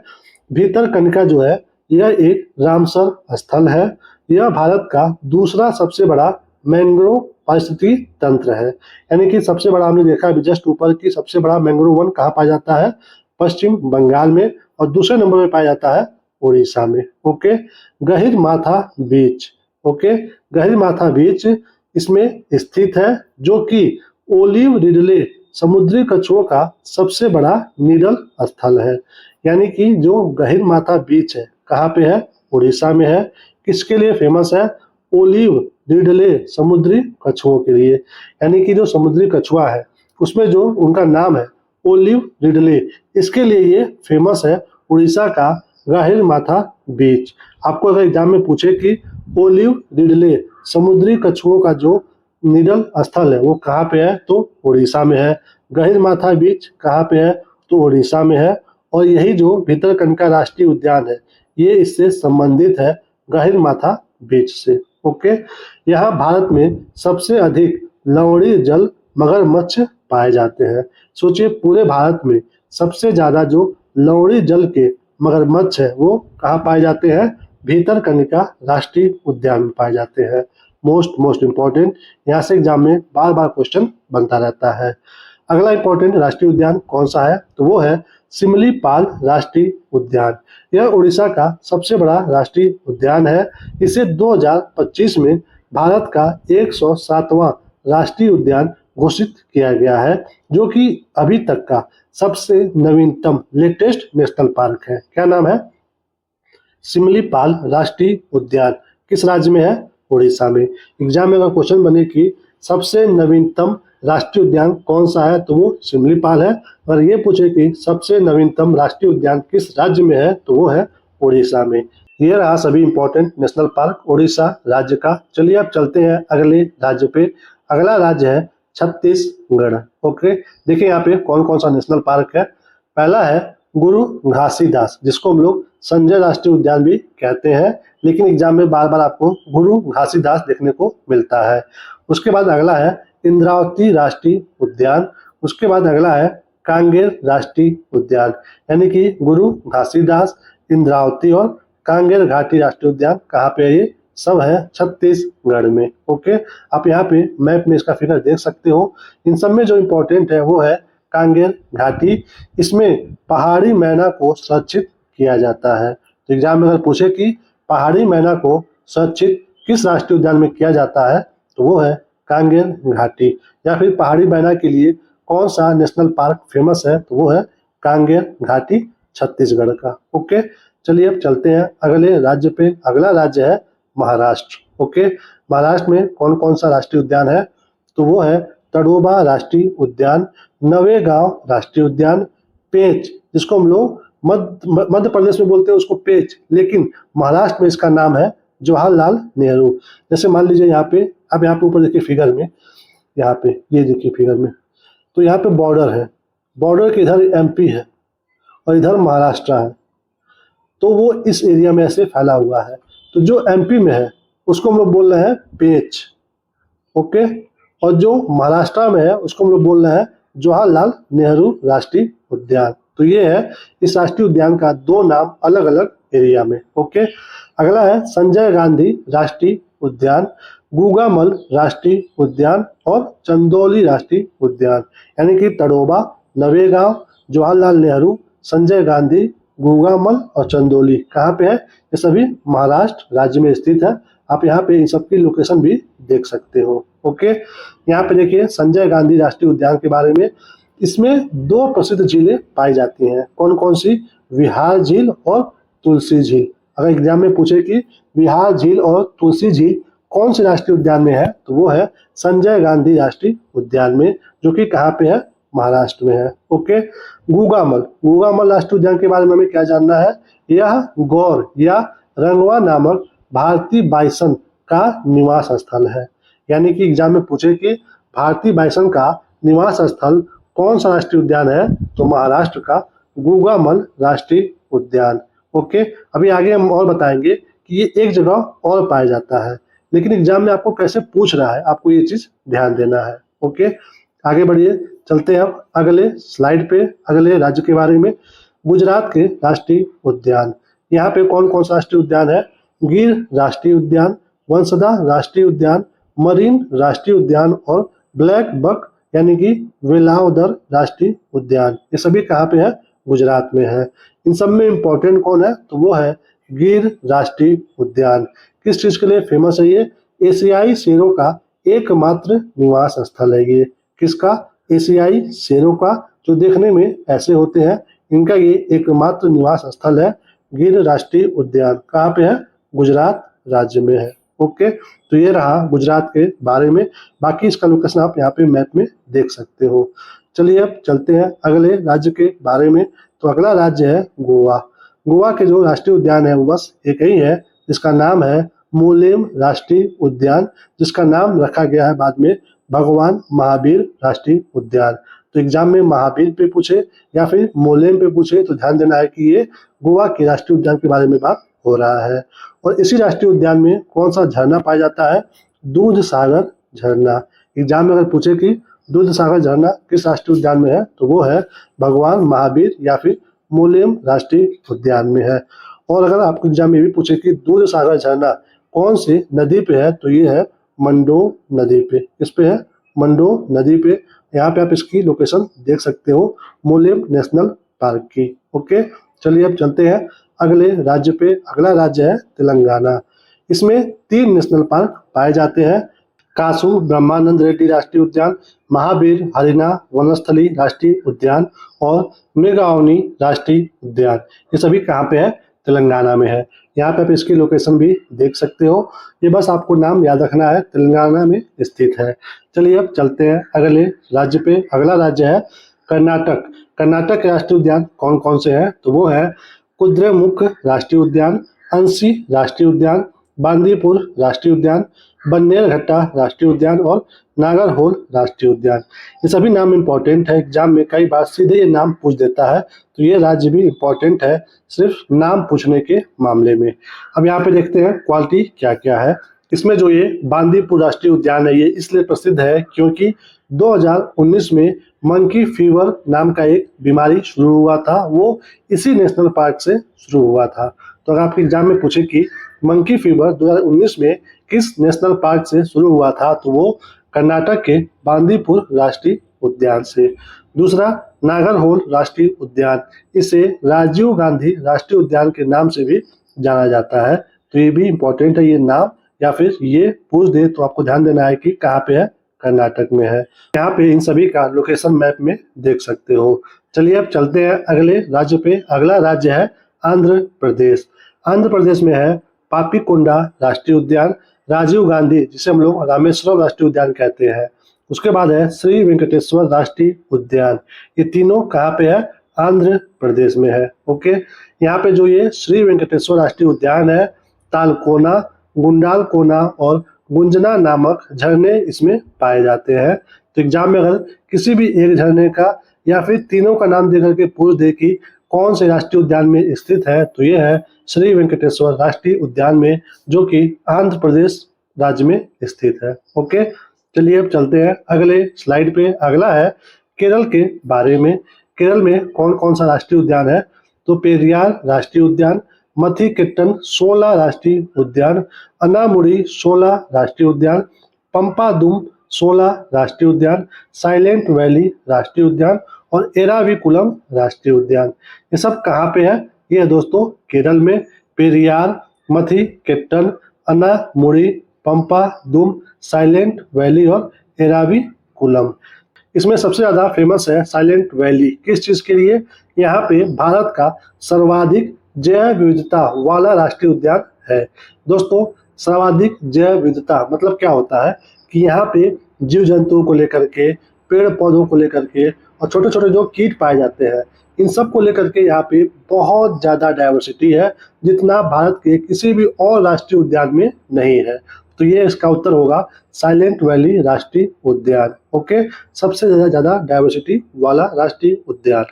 भितरकनिका जो है यह एक रामसर स्थल है। यह भारत का दूसरा सबसे बड़ा मैंग्रोव पारिस्थितिकी तंत्र है, यानी कि सबसे बड़ा हमने देखा अभी जस्ट ऊपर की सबसे बड़ा मैंग्रोव वन कहाँ पाया जाता है, पश्चिम बंगाल में, और दूसरे नंबर में पाया जाता है उड़ीसा में। ओके, गहिरमाथा बीच। ओके, गहिरमाथा बीच इसमें स्थित है, जो कि ओलिव रिडले समुद्री कछुओं का सबसे बड़ा निडल स्थल है। यानी कि जो गहिरमाथा बीच है कहाँ पे है, उड़ीसा में है। किसके लिए फेमस है, ओलिव रिडले समुद्री कछुओं के लिए। यानी कि जो समुद्री कछुआ है उसमें जो उनका नाम है ओलिव रिडले, इसके लिए ये फेमस है उड़ीसा का गहिरमाथा बीच। आपको अगर एग्जाम में पूछे कि ओलिव रिडले समुद्री कछुओं का जो निडल स्थल है वो कहाँ पे है, तो उड़ीसा में है। गहिरमाथा बीच कहाँ पे है, तो उड़ीसा में है। और यही जो भितरकनिका राष्ट्रीय उद्यान है ये इससे संबंधित है गहिरमाथा बीच से। ओके, यहाँ भारत में सबसे अधिक लवणी जल मगरमच्छ पाए जाते हैं। सोचिए, पूरे भारत में सबसे ज्यादा जो लवणी जल के मगरमच्छ है वो कहाँ पाए जाते हैं, भितरकनिका राष्ट्रीय उद्यान में पाए जाते हैं। मोस्ट इम्पोर्टेंट, यहाँ से एग्जाम में बार बार क्वेश्चन बनता रहता है। अगला इंपॉर्टेंट राष्ट्रीय उद्यान कौन सा है, तो वो है सिमलीपाल राष्ट्रीय उद्यान। यह उड़ीसा का सबसे बड़ा राष्ट्रीय उद्यान है। इसे 2025 में भारत का 107वां राष्ट्रीय उद्यान घोषित किया गया है, जो कि अभी तक का सबसे नवीनतम लेटेस्ट नेशनल पार्क है। क्या नाम है, सिमलीपाल राष्ट्रीय उद्यान। किस राज्य में है, उड़ीसा में। एग्जाम में अगर क्वेश्चन बने कि सबसे नवीनतम राष्ट्रीय उद्यान कौन सा है, तो वो सिमलीपाल है। अगर ये पूछे कि सबसे नवीनतम राष्ट्रीय उद्यान किस राज्य में है, तो वो है उड़ीसा में। ये रहा सभी इंपॉर्टेंट नेशनल पार्क उड़ीसा राज्य का। चलिए अब चलते हैं अगले राज्य पे। अगला राज्य है छत्तीसगढ़। ओके, देखिए यहाँ पे कौन कौन सा नेशनल पार्क है। पहला है गुरु घासीदास, जिसको हम लोग संजय राष्ट्रीय उद्यान भी कहते हैं, लेकिन एग्जाम में बार बार आपको गुरु घासीदास देखने को मिलता है। उसके बाद अगला है इंद्रावती राष्ट्रीय उद्यान। उसके बाद अगला है कांगेर राष्ट्रीय उद्यान। यानी कि गुरु घासीदास, इंद्रावती और कांगेर घाटी राष्ट्रीय उद्यान कहाँ पे है, ये सब है छत्तीसगढ़ में। ओके, आप यहाँ पे मैप में इसका फिगर देख सकते हो। इन सब में जो इम्पोर्टेंट है वो है कांगेर घाटी। इसमें पहाड़ी मैना को संरक्षित किया जाता है। तो एग्जाम में अगर पूछे कि पहाड़ी मैना को संरक्षित किस राष्ट्रीय उद्यान में किया जाता है, तो वो है कांगेर घाटी। या फिर पहाड़ी मैना के लिए कौन सा नेशनल पार्क फेमस है, तो वो है कांगेर घाटी छत्तीसगढ़ का। ओके, चलिए अब चलते हैं अगले राज्य पे। अगला राज्य है महाराष्ट्र। ओके, महाराष्ट्र में कौन कौन सा राष्ट्रीय उद्यान है, तो वो है तड़ोबा राष्ट्रीय उद्यान, नवेगांव राष्ट्रीय उद्यान, पेंच, जिसको हम लोग मध्य प्रदेश में बोलते हैं उसको पेंच, लेकिन महाराष्ट्र में इसका नाम है जवाहरलाल नेहरू। जैसे मान लीजिए यहाँ पे, अब यहाँ पे ऊपर देखिए फिगर में, यहाँ पे ये देखिए फिगर में, तो यहाँ पे बॉर्डर है, बॉर्डर के इधर एमपी है और इधर महाराष्ट्र है, तो वो इस एरिया में ऐसे फैला हुआ है। तो जो एमपी में है उसको हम लोग बोल रहे हैं पेंच। ओके, और जो महाराष्ट्र में है उसको हम लोग बोल रहे हैं जवाहरलाल नेहरू राष्ट्रीय उद्यान। तो ये है इस राष्ट्रीय उद्यान का दो नाम अलग अलग एरिया में। ओके, अगला है संजय गांधी राष्ट्रीय उद्यान, गुगामल राष्ट्रीय उद्यान और चंदौली राष्ट्रीय उद्यान। यानी कि तड़ोबा, नवेगांव, जवाहरलाल नेहरू, संजय गांधी, गुगामल और चंदौली कहाँ पे है, ये सभी महाराष्ट्र राज्य में स्थित है। आप यहाँ पे इन सब की लोकेशन भी देख सकते हो। ओके, यहाँ पे देखिए संजय गांधी राष्ट्रीय उद्यान के बारे में। इसमें दो प्रसिद्ध झीलें पाई जाती हैं। कौन कौन सी? विहार झील और तुलसी झील। अगर एग्जाम में पूछे कि विहार झील और तुलसी झील कौन से राष्ट्रीय उद्यान में है, तो वो है संजय गांधी राष्ट्रीय उद्यान में, जो कि कहाँ पे है, महाराष्ट्र में है। ओके, गुगामल राष्ट्रीय उद्यान के बारे में हमें क्या जानना है? यह गौर या रंगवा नामक भारतीय बाइसन का निवास स्थल है। यानी कि एग्जाम में पूछे कि भारतीय बाइसन का निवास स्थल कौन सा राष्ट्रीय उद्यान है, तो महाराष्ट्र का गुगामल राष्ट्रीय उद्यान। ओके, अभी आगे हम और बताएंगे कि ये एक जगह और पाया जाता है, लेकिन एग्जाम में आपको कैसे पूछ रहा है, आपको ये चीज ध्यान देना है। ओके, आगे बढ़िए, चलते हैं अगले स्लाइड पे, अगले राज्य के बारे में। गुजरात के राष्ट्रीय उद्यान, यहाँ पे कौन कौन सा राष्ट्रीय उद्यान है? गिर राष्ट्रीय उद्यान, वंसदा राष्ट्रीय उद्यान, मरीन राष्ट्रीय उद्यान और ब्लैक बक यानी कि वेलावदर राष्ट्रीय उद्यान। ये सभी कहाँ पे है? गुजरात में है। इन सब में इम्पोर्टेंट कौन है, तो वो है गिर राष्ट्रीय उद्यान। किस चीज के लिए फेमस है ये? एशियाई शेरों का एकमात्र निवास स्थल है ये। किसका? एशियाई शेरों का, जो देखने में ऐसे होते हैं, इनका ये एकमात्र निवास स्थल है गिर राष्ट्रीय उद्यान। कहाँ पे है? गुजरात राज्य में है। ओके, तो ये रहा गुजरात के बारे में। बाकी इसका लोकेशन आप यहाँ पे मैप में देख सकते हो। चलिए अब चलते हैं अगले राज्य के बारे में। तो अगला राज्य है गोवा। गोवा के जो राष्ट्रीय उद्यान है वो बस एक ही है, जिसका नाम है मोलेम राष्ट्रीय उद्यान, जिसका नाम रखा गया है बाद में भगवान महावीर राष्ट्रीय उद्यान। तो एग्जाम में महावीर पे पूछे या फिर मोलेम पे पूछे तो ध्यान देना है कि ये गोवा के राष्ट्रीय उद्यान के बारे में बात हो रहा है। और इसी राष्ट्रीय उद्यान में कौन सा झरना पाया जाता है? दूध सागर झरना। एग्जाम में अगर पूछे कि दूध सागर झरना किस राष्ट्रीय उद्यान में है, तो वो है भगवान महावीर या फिर मोलेम राष्ट्रीय उद्यान में है। और अगर आपको एग्जाम में भी पूछे कि दूध सागर झरना कौन सी नदी पे है, तो ये है मंडो नदी पे। किस पे है? मंडो नदी पे। यहाँ पे आप इसकी लोकेशन देख सकते हो, मोलेम नेशनल पार्क की। ओके, चलिए अब चलते हैं अगले राज्य पे। अगला राज्य है तेलंगाना। इसमें 3 नेशनल पार्क पाए जाते हैं, कासू ब्रह्मानंद रेड्डी राष्ट्रीय उद्यान, महावीर हरिना वनस्थली राष्ट्रीय उद्यान और मेगावनी राष्ट्रीय उद्यान। ये सभी कहाँ पे है? तेलंगाना में है। यहाँ पे आप इसकी लोकेशन भी देख सकते हो। ये बस आपको नाम याद रखना है, तेलंगाना में स्थित है। चलिए अब चलते हैं अगले राज्य पे। अगला राज्य है कर्नाटक। कर्नाटक के राष्ट्रीय उद्यान कौन कौन से हैं, तो वो है कुद्रेमुख राष्ट्रीय उद्यान, अंशी राष्ट्रीय उद्यान, बांदीपुर राष्ट्रीय उद्यान, बन्नेरघट्टा राष्ट्रीय उद्यान और नागरहोल राष्ट्रीय उद्यान। ये सभी नाम इम्पोर्टेंट है, एग्जाम में कई बार सीधे ये नाम पूछ देता है, तो ये राज्य भी इम्पोर्टेंट है सिर्फ नाम पूछने के मामले में। अब यहाँ पे देखते हैं क्वालिटी क्या क्या है। इसमें जो ये बांदीपुर राष्ट्रीय उद्यान है, ये इसलिए प्रसिद्ध है क्योंकि 2019 में मंकी फीवर नाम का एक बीमारी शुरू हुआ था, वो इसी नेशनल पार्क से शुरू हुआ था। तो अगर आपके एग्जाम में पूछे कि मंकी फीवर 2019 में किस नेशनल पार्क से शुरू हुआ था, तो वो कर्नाटक के बांदीपुर राष्ट्रीय उद्यान से। दूसरा, नागरहोल राष्ट्रीय उद्यान, इसे राजीव गांधी राष्ट्रीय उद्यान के नाम से भी जाना जाता है। तो ये भी इम्पोर्टेंट है, ये नाम या फिर ये पूछ दे तो आपको ध्यान देना है कि कहाँ पे है, कर्नाटक में है। यहाँ पे इन सभी का लोकेशन मैप में देख सकते हो। चलिए अब चलते हैं अगले राज्य पे। अगला राज्य है आंध्र प्रदेश। आंध्र प्रदेश में है पापीकोंडा राष्ट्रीय उद्यान, राजीव गांधी जिसे हम लोग रामेश्वरम राष्ट्रीय उद्यान कहते हैं। उसके बाद है श्री वेंकटेश्वर राष्ट्रीय उद्यान। ये तीनों कहाँ पे है, आंध्र प्रदेश में है। ओके, यहाँ पे जो ये श्री वेंकटेश्वर राष्ट्रीय उद्यान है, तालकोना, गुंडालकोना और गुंजना नामक झरने इसमें पाए जाते हैं। तो एग्जाम में अगर किसी भी एक झरने का या फिर तीनों का नाम देकर के पूछ दे कि कौन से राष्ट्रीय उद्यान में स्थित है, तो ये है श्री वेंकटेश्वर राष्ट्रीय उद्यान में, जो कि आंध्र प्रदेश राज्य में स्थित है। ओके, चलिए अब चलते हैं अगले स्लाइड पे। अगला है केरल के बारे में। केरल में कौन कौन सा राष्ट्रीय उद्यान है, तो पेरियार राष्ट्रीय उद्यान, मथिकेट्टन 16 राष्ट्रीय उद्यान, अनामुड़ी 16 राष्ट्रीय उद्यान, पंपादुम 16 राष्ट्रीय उद्यान, साइलेंट वैली राष्ट्रीय उद्यान और एराविकुलम राष्ट्रीय उद्यान। ये सब कहाँ पे है, ये है दोस्तों केरल में। पेरियार, मथिकेट्टन, अनामुड़ी, पंपादुम, साइलेंट वैली और एराविकुलम। इसमें सबसे ज्यादा फेमस है साइलेंट वैली। किस चीज के लिए, यहाँ पे भारत का सर्वाधिक जैव विविधता वाला राष्ट्रीय उद्यान है। दोस्तों, सर्वाधिक जैव विविधता मतलब क्या होता है कि यहाँ पे जीव जंतुओं को लेकर के, पेड़ पौधों को लेकर के और छोटे छोटे जो कीट पाए जाते हैं, इन सब को लेकर के यहाँ पे बहुत ज्यादा डाइवर्सिटी है, जितना भारत के किसी भी और राष्ट्रीय उद्यान में नहीं है। तो ये इसका उत्तर होगा साइलेंट वैली राष्ट्रीय उद्यान। ओके, सबसे ज्यादा डाइवर्सिटी वाला राष्ट्रीय उद्यान।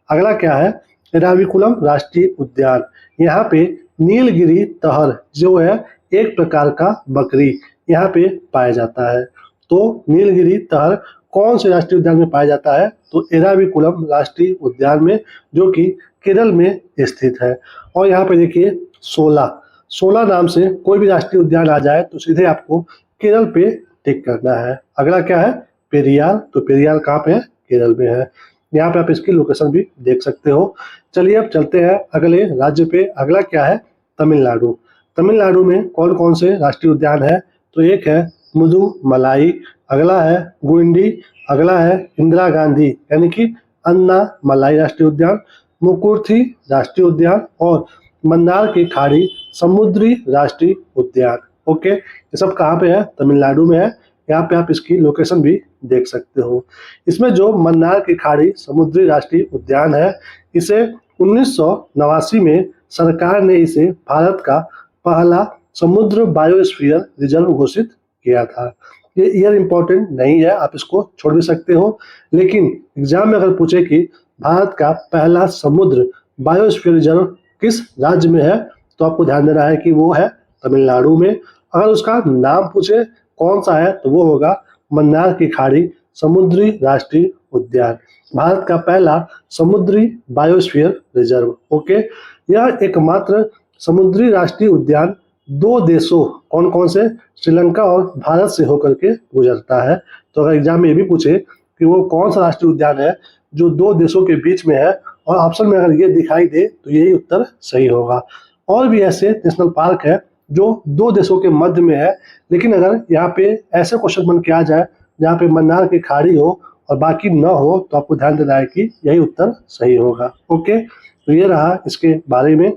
अगला क्या है, एराविकुलम राष्ट्रीय उद्यान। यहाँ पे नीलगिरी तहर जो है एक प्रकार का बकरी यहाँ पे पाया जाता है। तो नीलगिरी तहर कौन से राष्ट्रीय उद्यान में पाया जाता है, तो एराविकुलम राष्ट्रीय उद्यान में, जो कि केरल में स्थित है। और यहाँ पे देखिए 16 नाम से कोई भी राष्ट्रीय उद्यान आ जाए तो सीधे आपको केरल पे टिक करना है। अगला क्या है, पेरियार। तो पेरियार कहाँ पे है, केरल में है। यहाँ पे आप इसकी लोकेशन भी देख सकते हो। चलिए अब चलते हैं अगले राज्य पे। अगला क्या है, तमिलनाडु। तमिलनाडु में कौन कौन से राष्ट्रीय उद्यान है, तो एक है मुदुमलाई, अगला है गुंडी, अगला है इंदिरा गांधी यानी कि अन्ना मलाई राष्ट्रीय उद्यान, मुकुर्थी राष्ट्रीय उद्यान और मंदार की खाड़ी समुद्री राष्ट्रीय उद्यान। ओके, ये सब कहाँ पे है, तमिलनाडु में है। यहाँ पे आप इसकी लोकेशन भी देख सकते हो। इसमें जो मन्नार की खाड़ी समुद्री राष्ट्रीय उद्यान है, इसे 1989 में सरकार ने इसे भारत का पहला समुद्र बायोस्फीयर रिजर्व घोषित किया था। ये ईयर इम्पोर्टेंट नहीं है, आप इसको छोड़ भी सकते हो, लेकिन एग्जाम में अगर पूछे कि भारत का पहला समुद्र बायोस्फीयर रिजर्व किस राज्य में है, तो आपको ध्यान देना है कि वो है तमिलनाडु में। अगर उसका नाम पूछे कौन सा है, तो वो होगा मन्नार की खाड़ी समुद्री राष्ट्रीय उद्यान, भारत का पहला समुद्री बायोस्फीयर रिजर्व। ओके, यह एकमात्र समुद्री राष्ट्रीय उद्यान 2 देशों कौन कौन से, श्रीलंका और भारत से होकर के गुजरता है। तो अगर एग्जाम में ये भी पूछे कि वो कौन सा राष्ट्रीय उद्यान है जो 2 देशों के बीच में है, और ऑप्शन में अगर ये दिखाई दे तो यही उत्तर सही होगा। और भी ऐसे नेशनल पार्क है जो 2 देशों के मध्य में है, लेकिन अगर यहाँ पे ऐसे क्वेश्चन बन के आ जाए जहाँ पे मन्नार की खाड़ी हो और बाकी न हो, तो आपको ध्यान देना है कि यही उत्तर सही होगा। ओके, तो ये रहा इसके बारे में।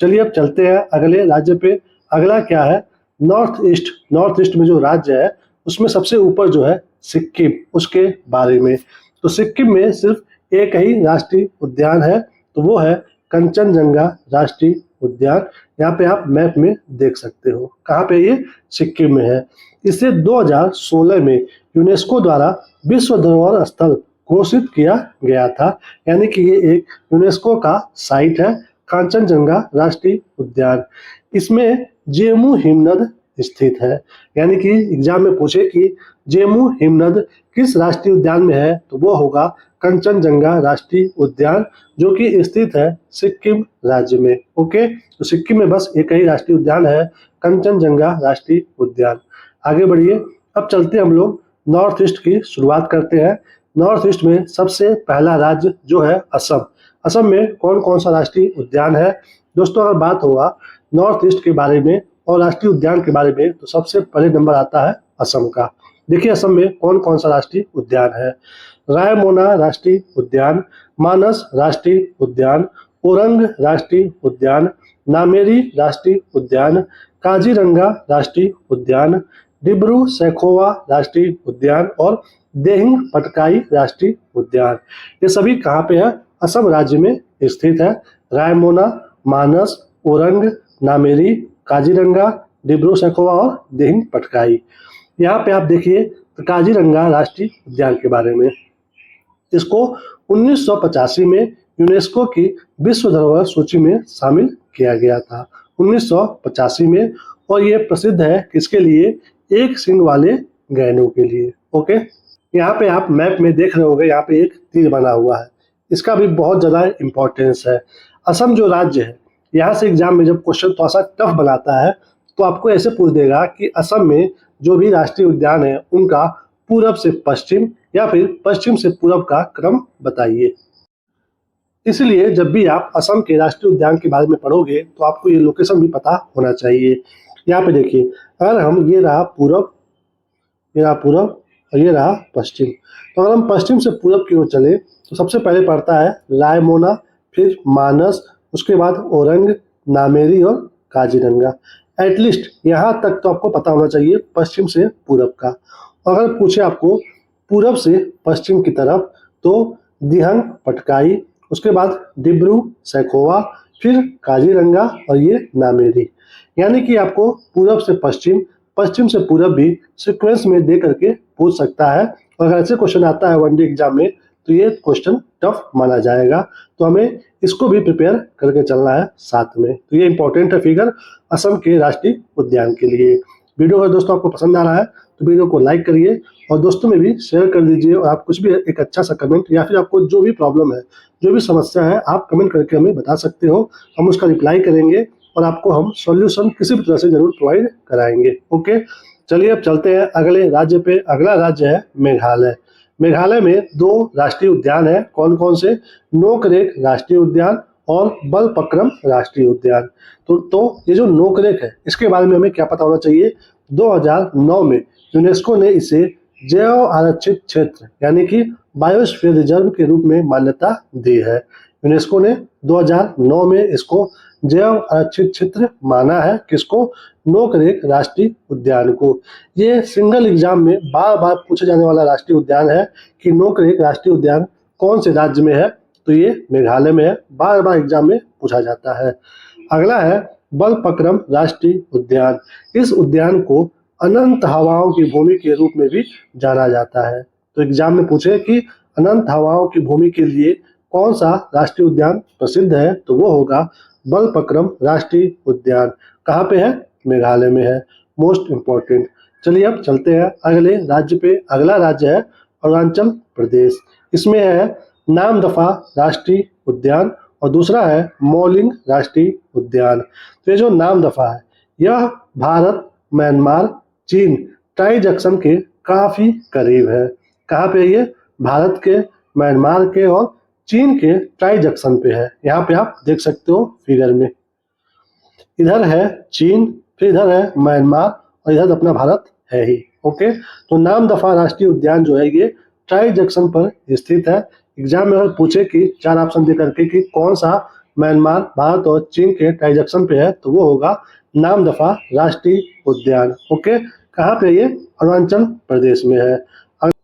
चलिए अब चलते हैं अगले राज्य पे। अगला क्या है, नॉर्थ ईस्ट। नॉर्थ ईस्ट में जो राज्य है उसमें सबसे ऊपर जो है सिक्किम, उसके बारे में। तो सिक्किम में सिर्फ एक ही राष्ट्रीय उद्यान है, तो वो है कंचनजंगा राष्ट्रीय उद्यान। यहाँ पे आप मैप में देख सकते हो कहाँ पे ये सिक्किम में है। इसे 2016 में यूनेस्को द्वारा विश्व धरोहर स्थल घोषित किया गया था, यानी कि ये एक यूनेस्को का साइट है, कांचनजंगा राष्ट्रीय उद्यान। इसमें जेमू हिमनद स्थित है। यानी कि एग्जाम में पूछे कि जेमू हिमनद किस राष्ट्रीय उद्यान में है, तो वो होगा कंचनजंगा राष्ट्रीय उद्यान, जो कि स्थित है सिक्किम राज्य में। ओके, तो सिक्किम में बस एक ही राष्ट्रीय उद्यान है, कंचनजंगा राष्ट्रीय उद्यान। आगे बढ़िए, अब चलते हम लोग नॉर्थ ईस्ट की शुरुआत करते हैं। नॉर्थ ईस्ट में सबसे पहला राज्य जो है असम। असम में कौन कौन सा राष्ट्रीय उद्यान है? दोस्तों, अगर बात होगा नॉर्थ ईस्ट के बारे में और राष्ट्रीय उद्यान के बारे में, तो सबसे पहले नंबर आता है असम का। देखिए असम में कौन कौन सा राष्ट्रीय उद्यान है। रायमोना राष्ट्रीय उद्यान, मानस राष्ट्रीय उद्यान, ओरंग राष्ट्रीय उद्यान, नामेरी राष्ट्रीय उद्यान, काजीरंगा राष्ट्रीय उद्यान, डिब्रू सैखोवा राष्ट्रीय उद्यान और देहिंग पटकाई राष्ट्रीय उद्यान। ये सभी कहाँ पे है? असम राज्य में स्थित है। रायमोना, मानस, ओरंग, नामेरी, काजीरंगा, डिब्रू सैखोवा और देहिंग पटकाई। यहाँ पे आप देखिए काजीरंगा राष्ट्रीय उद्यान के बारे में। इसको 1985 में यूनेस्को की विश्व धरोहर सूची में शामिल किया गया था, 1985 में। और ये प्रसिद्ध है किसके लिए? एक सींग वाले गैंडों के लिए। ओके, यहाँ पे आप मैप में देख रहे होंगे, यहाँ पे एक तीर बना हुआ है, इसका भी बहुत ज़्यादा इम्पोर्टेंस है। असम जो राज्य है, यहाँ से एग्जाम में जब क्वेश्चन थोड़ा सा टफ बनाता है, तो आपको ऐसे पूछ देगा कि असम में जो भी राष्ट्रीय उद्यान है उनका पूरब से पश्चिम या फिर पश्चिम से पूरब का क्रम बताइए। इसलिए जब भी आप असम के राष्ट्रीय उद्यान के बारे में पढ़ोगे तो आपको ये लोकेशन भी पता होना चाहिए। यहाँ पे देखिए, अगर हम ये रहा पूरब, ये रहा पूरब और ये रहा पश्चिम, तो अगर हम पश्चिम से पूरब की ओर चले तो सबसे पहले पड़ता है रायमोना, फिर मानस, उसके बाद ओरंग, नामेरी और काजीरंगा। एटलीस्ट यहाँ तक तो आपको पता होना चाहिए पश्चिम से पूरब का। अगर पूछे आपको पूरब से पश्चिम की तरफ, तो दिहंग पटकाई, उसके बाद डिब्रू सैखोवा, फिर काजीरंगा और ये नामेरी। यानी कि आपको पूरब से पश्चिम, पश्चिम से पूरब भी सीक्वेंस में दे करके पूछ सकता है। और अगर ऐसे क्वेश्चन आता है वनडे एग्जाम में तो ये क्वेश्चन टफ माना जाएगा, तो हमें इसको भी प्रिपेयर करके चलना है साथ में। तो ये इंपॉर्टेंट है फिगर असम के राष्ट्रीय उद्यान के लिए। वीडियो अगर दोस्तों आपको पसंद आ रहा है तो वीडियो को लाइक करिए और दोस्तों में भी शेयर कर दीजिए। और आप कुछ भी एक अच्छा सा कमेंट या फिर आपको जो भी प्रॉब्लम है, जो भी समस्या है, आप कमेंट करके हमें बता सकते हो। हम उसका रिप्लाई करेंगे और आपको हम सॉल्यूशन किसी भी तरह से जरूर प्रोवाइड कराएंगे। ओके, चलिए अब चलते हैं अगले राज्य पे। अगला राज्य है मेघालय। मेघालय में दो राष्ट्रीय उद्यान है। कौन कौन से? नोकरेक राष्ट्रीय उद्यान और बलपक्रम राष्ट्रीय उद्यान। तो ये जो नोकरेक है, इसके बारे में हमें क्या पता होना चाहिए? 2009 में यूनेस्को ने इसे जैव आरक्षित क्षेत्र यानी कि बायोस्फीयर रिजर्व के रूप में मान्यता दी है। यूनेस्को ने 2009 में इसको जैव आरक्षित क्षेत्र माना है। किसको? नोकरेक राष्ट्रीय उद्यान को। ये सिंगल एग्जाम में बार बार पूछे जाने वाला राष्ट्रीय उद्यान है कि नोकरेक राष्ट्रीय उद्यान कौन से राज्य में है, तो ये मेघालय में है। बार बार एग्जाम में पूछा जाता है। अगला है बलपक्रम राष्ट्रीय उद्यान। इस उद्यान को अनंत हवाओं की भूमि के रूप में भी जाना जाता है। तो एग्जाम में पूछे कि अनंत हवाओं की भूमि के लिए कौन सा राष्ट्रीय उद्यान प्रसिद्ध है, तो वो होगा बलपक्रम राष्ट्रीय उद्यान। कहाँ पे है? मेघालय में है। Most important. चलिए अब चलते हैं अगले राज्य पे। अगला राज्य है अरुणाचल प्रदेश। इसमें है नामदफा राष्ट्रीय उद्यान और दूसरा है मौलिंग राष्ट्रीय उद्यान। तो ये जो नामदफा है, यह भारत, म्यांमार, चीन टाई जंक्शन के काफी करीब है। कहाँ पे? ये भारत के, म्यांमार के और चीन के टाई जंक्शन पे है। यहाँ पे आप देख सकते हो फिगर में, इधर है चीन, फिर इधर है म्यांमार और इधर अपना भारत है ही। ओके, तो नामदफा राष्ट्रीय उद्यान जो है ये टाई जंक्शन पर स्थित है। एग्जाम में अगर पूछे कि 4 ऑप्शन दे करके कि कौन सा म्यांमार, भारत और चीन के टाई जंक्शन पे है, तो वो होगा नामदफा राष्ट्रीय उद्यान। ओके, कहाँ पे? ये अरुणाचल प्रदेश में है।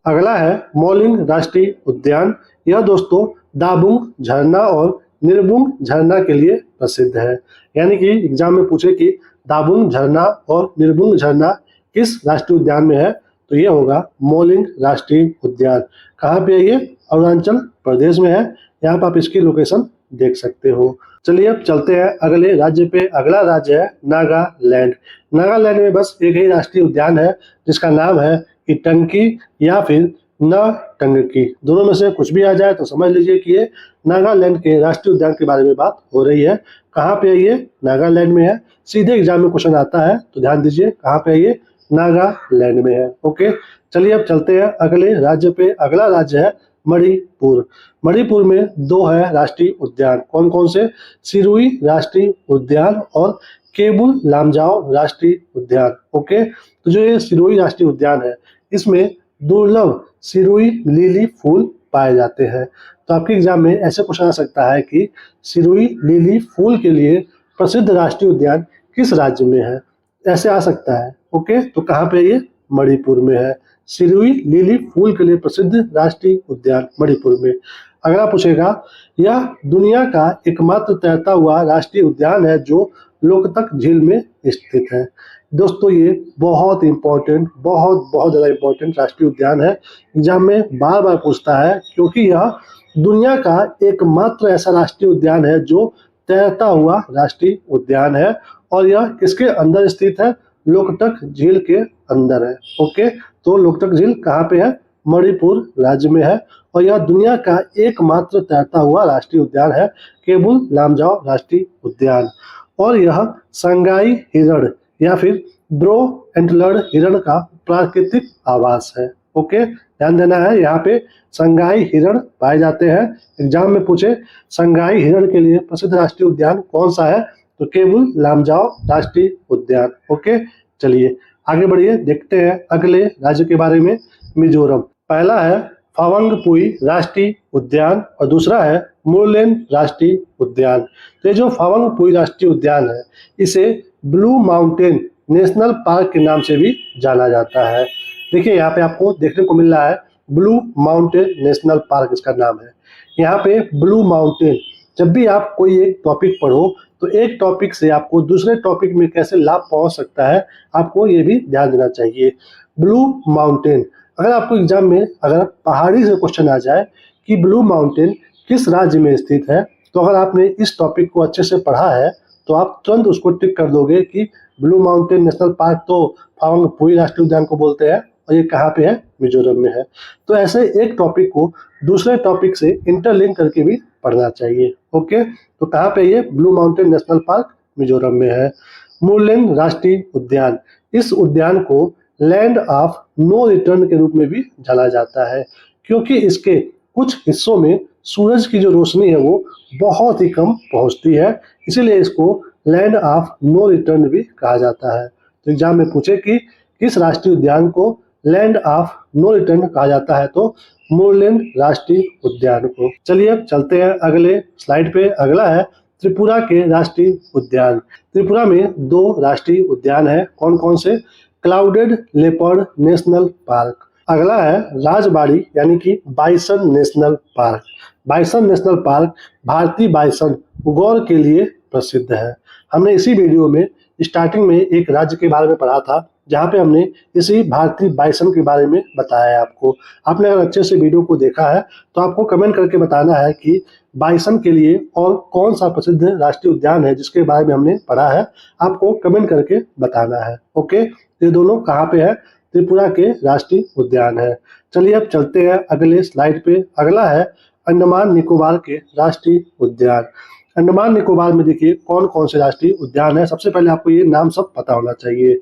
अगला है मौलिंग राष्ट्रीय उद्यान। यह दोस्तों दाबुंग झरना और निर्बुंग झरना के लिए प्रसिद्ध है। यानी कि एग्जाम में पूछे कि दाबुंग झरना और निर्बुंग झरना किस राष्ट्रीय उद्यान में है, तो ये होगा मौलिंग राष्ट्रीय उद्यान। कहाँ पे है ये? अरुणाचल प्रदेश में है। यहाँ पर आप इसकी लोकेशन देख सकते हो। चलिए अब चलते हैं अगले राज्य पे। अगला राज्य है नागालैंड। नागालैंड में बस एक ही राष्ट्रीय उद्यान है जिसका नाम है ईटंकी या फिर नटंकी। दोनों में से कुछ भी आ जाए तो समझ लीजिए कि ये नागालैंड के राष्ट्रीय उद्यान के बारे में बात हो रही है। कहाँ पे है ये? नागालैंड में है। सीधे एग्जाम में क्वेश्चन आता है तो ध्यान दीजिए कहाँ पे है ये? नागालैंड में है। ओके, चलिए अब चलते हैं अगले राज्य पे। अगला राज्य है मणिपुर। मणिपुर में दो है राष्ट्रीय उद्यान। कौन कौन से? सिरुई राष्ट्रीय उद्यान और केबुल लामजाओ राष्ट्रीय उद्यान। ओके, तो जो ये सिरुई राष्ट्रीय उद्यान है इसमें दुर्लभ सिरुई लिली फूल पाए जाते हैं। तो आपके एग्जाम में ऐसे क्वेश्चन आ सकता है कि सिरुई लिली फूल के लिए प्रसिद्ध राष्ट्रीय उद्यान किस राज्य में है? ऐसे आ सकता है। ओके, तो कहाँ पे ये? मणिपुर में है। सिरुई लिली फूल के लिए प्रसिद्ध राष्ट्रीय उद्यान मणिपुर में। अगला पूछेगा, यह दुनिया का एकमात्र तैरता हुआ राष्ट्रीय उद्यान है जो लोकतक झील में स्थित है। दोस्तों ये बहुत इंपॉर्टेंट, बहुत ज़्यादा इंपॉर्टेंट राष्ट्रीय उद्यान है। एग्जाम में बार बार पूछता है क्योंकि यह दुनिया का एकमात्र ऐसा राष्ट्रीय उद्यान है जो तैरता हुआ राष्ट्रीय उद्यान है और यह किसके अंदर स्थित है? लोकतक झील के अंदर है। ओके, तो लोकतक झील कहाँ पे है? मणिपुर राज्य में है और यह दुनिया का एकमात्र तैरता हुआ राष्ट्रीय उद्यान है, केबुल लामजाओ राष्ट्रीय उद्यान। और यह संगाई हिरण या फिर ब्रो एंटलर्ड हिरण का प्राकृतिक आवास है। ओके, ध्यान देना है, यहाँ पे संगाई हिरण पाए जाते हैं। एग्जाम में पूछे संगाई हिरण के लिए प्रसिद्ध राष्ट्रीय उद्यान कौन सा है? तो केबुल लामजाओ राष्ट्रीय उद्यान। ओके, चलिए आगे बढ़िए, देखते हैं अगले राज्य के बारे में। मिजोरम। पहला है फावंगपुई राष्ट्रीय उद्यान और दूसरा है मुरलेन राष्ट्रीय उद्यान। तो ये जो फावंगपुई राष्ट्रीय उद्यान है इसे ब्लू माउंटेन नेशनल पार्क के नाम से भी जाना जाता है। देखिए यहाँ पे आपको देखने को मिल रहा है ब्लू माउंटेन नेशनल पार्क इसका नाम है। यहाँ पे ब्लू माउंटेन, जब भी आप कोई एक टॉपिक पढ़ो तो एक टॉपिक से आपको दूसरे टॉपिक में कैसे लाभ पहुंच सकता है आपको ये भी ध्यान देना चाहिए। ब्लू माउंटेन, अगर आपको एग्जाम में अगर पहाड़ी से क्वेश्चन आ जाए कि ब्लू माउंटेन किस राज्य में स्थित है, तो अगर आपने इस टॉपिक को अच्छे से पढ़ा है तो आप तुरंत उसको टिक कर दोगे कि ब्लू माउंटेन नेशनल पार्क तो फावंगपुई राष्ट्रीय उद्यान को बोलते हैं और ये कहाँ पे है? मिजोरम में है। तो ऐसे एक टॉपिक को दूसरे टॉपिक से इंटरलिंक करके भी पढ़ना चाहिए। ओके, तो कहाँ पे ये? Blue mountain national park Mizoram में है। मुरलेन राष्ट्रीय उद्यान, इस उद्यान को लैंड ऑफ नो रिटर्न के रूप में भी जाना जाता है क्योंकि इसके कुछ हिस्सों में सूरज की जो रोशनी है वो बहुत ही कम पहुंचती है, इसीलिए इसको लैंड ऑफ नो रिटर्न भी कहा जाता है। तो एग्जाम में पूछे कि किस राष्ट्रीय उद्यान को लैंड ऑफ नो रिटर्न कहा जाता है, तो मुरलेन राष्ट्रीय उद्यान को। चलिए अब चलते हैं अगले स्लाइड पे। अगला है त्रिपुरा के राष्ट्रीय उद्यान। त्रिपुरा में दो राष्ट्रीय उद्यान है। कौन कौन से? Clouded leopard national park. अगला है राजबाड़ी यानी कि bison national park. Bison national park भारतीय बाइसन गौर के लिए प्रसिद्ध है। हमने इसी वीडियो में स्टार्टिंग में एक राज्य के बारे में पढ़ा था जहाँ पे हमने इसी भारतीय बाइसन के बारे में बताया है आपको। आपने अगर अच्छे से वीडियो को देखा है तो आपको कमेंट करके बताना है कि बाइसन के लिए और कौन सा प्रसिद्ध राष्ट्रीय उद्यान है जिसके बारे में हमने पढ़ा है, आपको कमेंट करके बताना है। ओके, ये दोनों कहाँ पे है? त्रिपुरा के राष्ट्रीय उद्यान है। चलिए अब चलते हैं अगले स्लाइड पे। अगला है अंडमान निकोबार के राष्ट्रीय उद्यान। अंडमान निकोबार में देखिए कौन कौन से राष्ट्रीय उद्यान है। सबसे पहले आपको ये नाम सब पता होना चाहिए।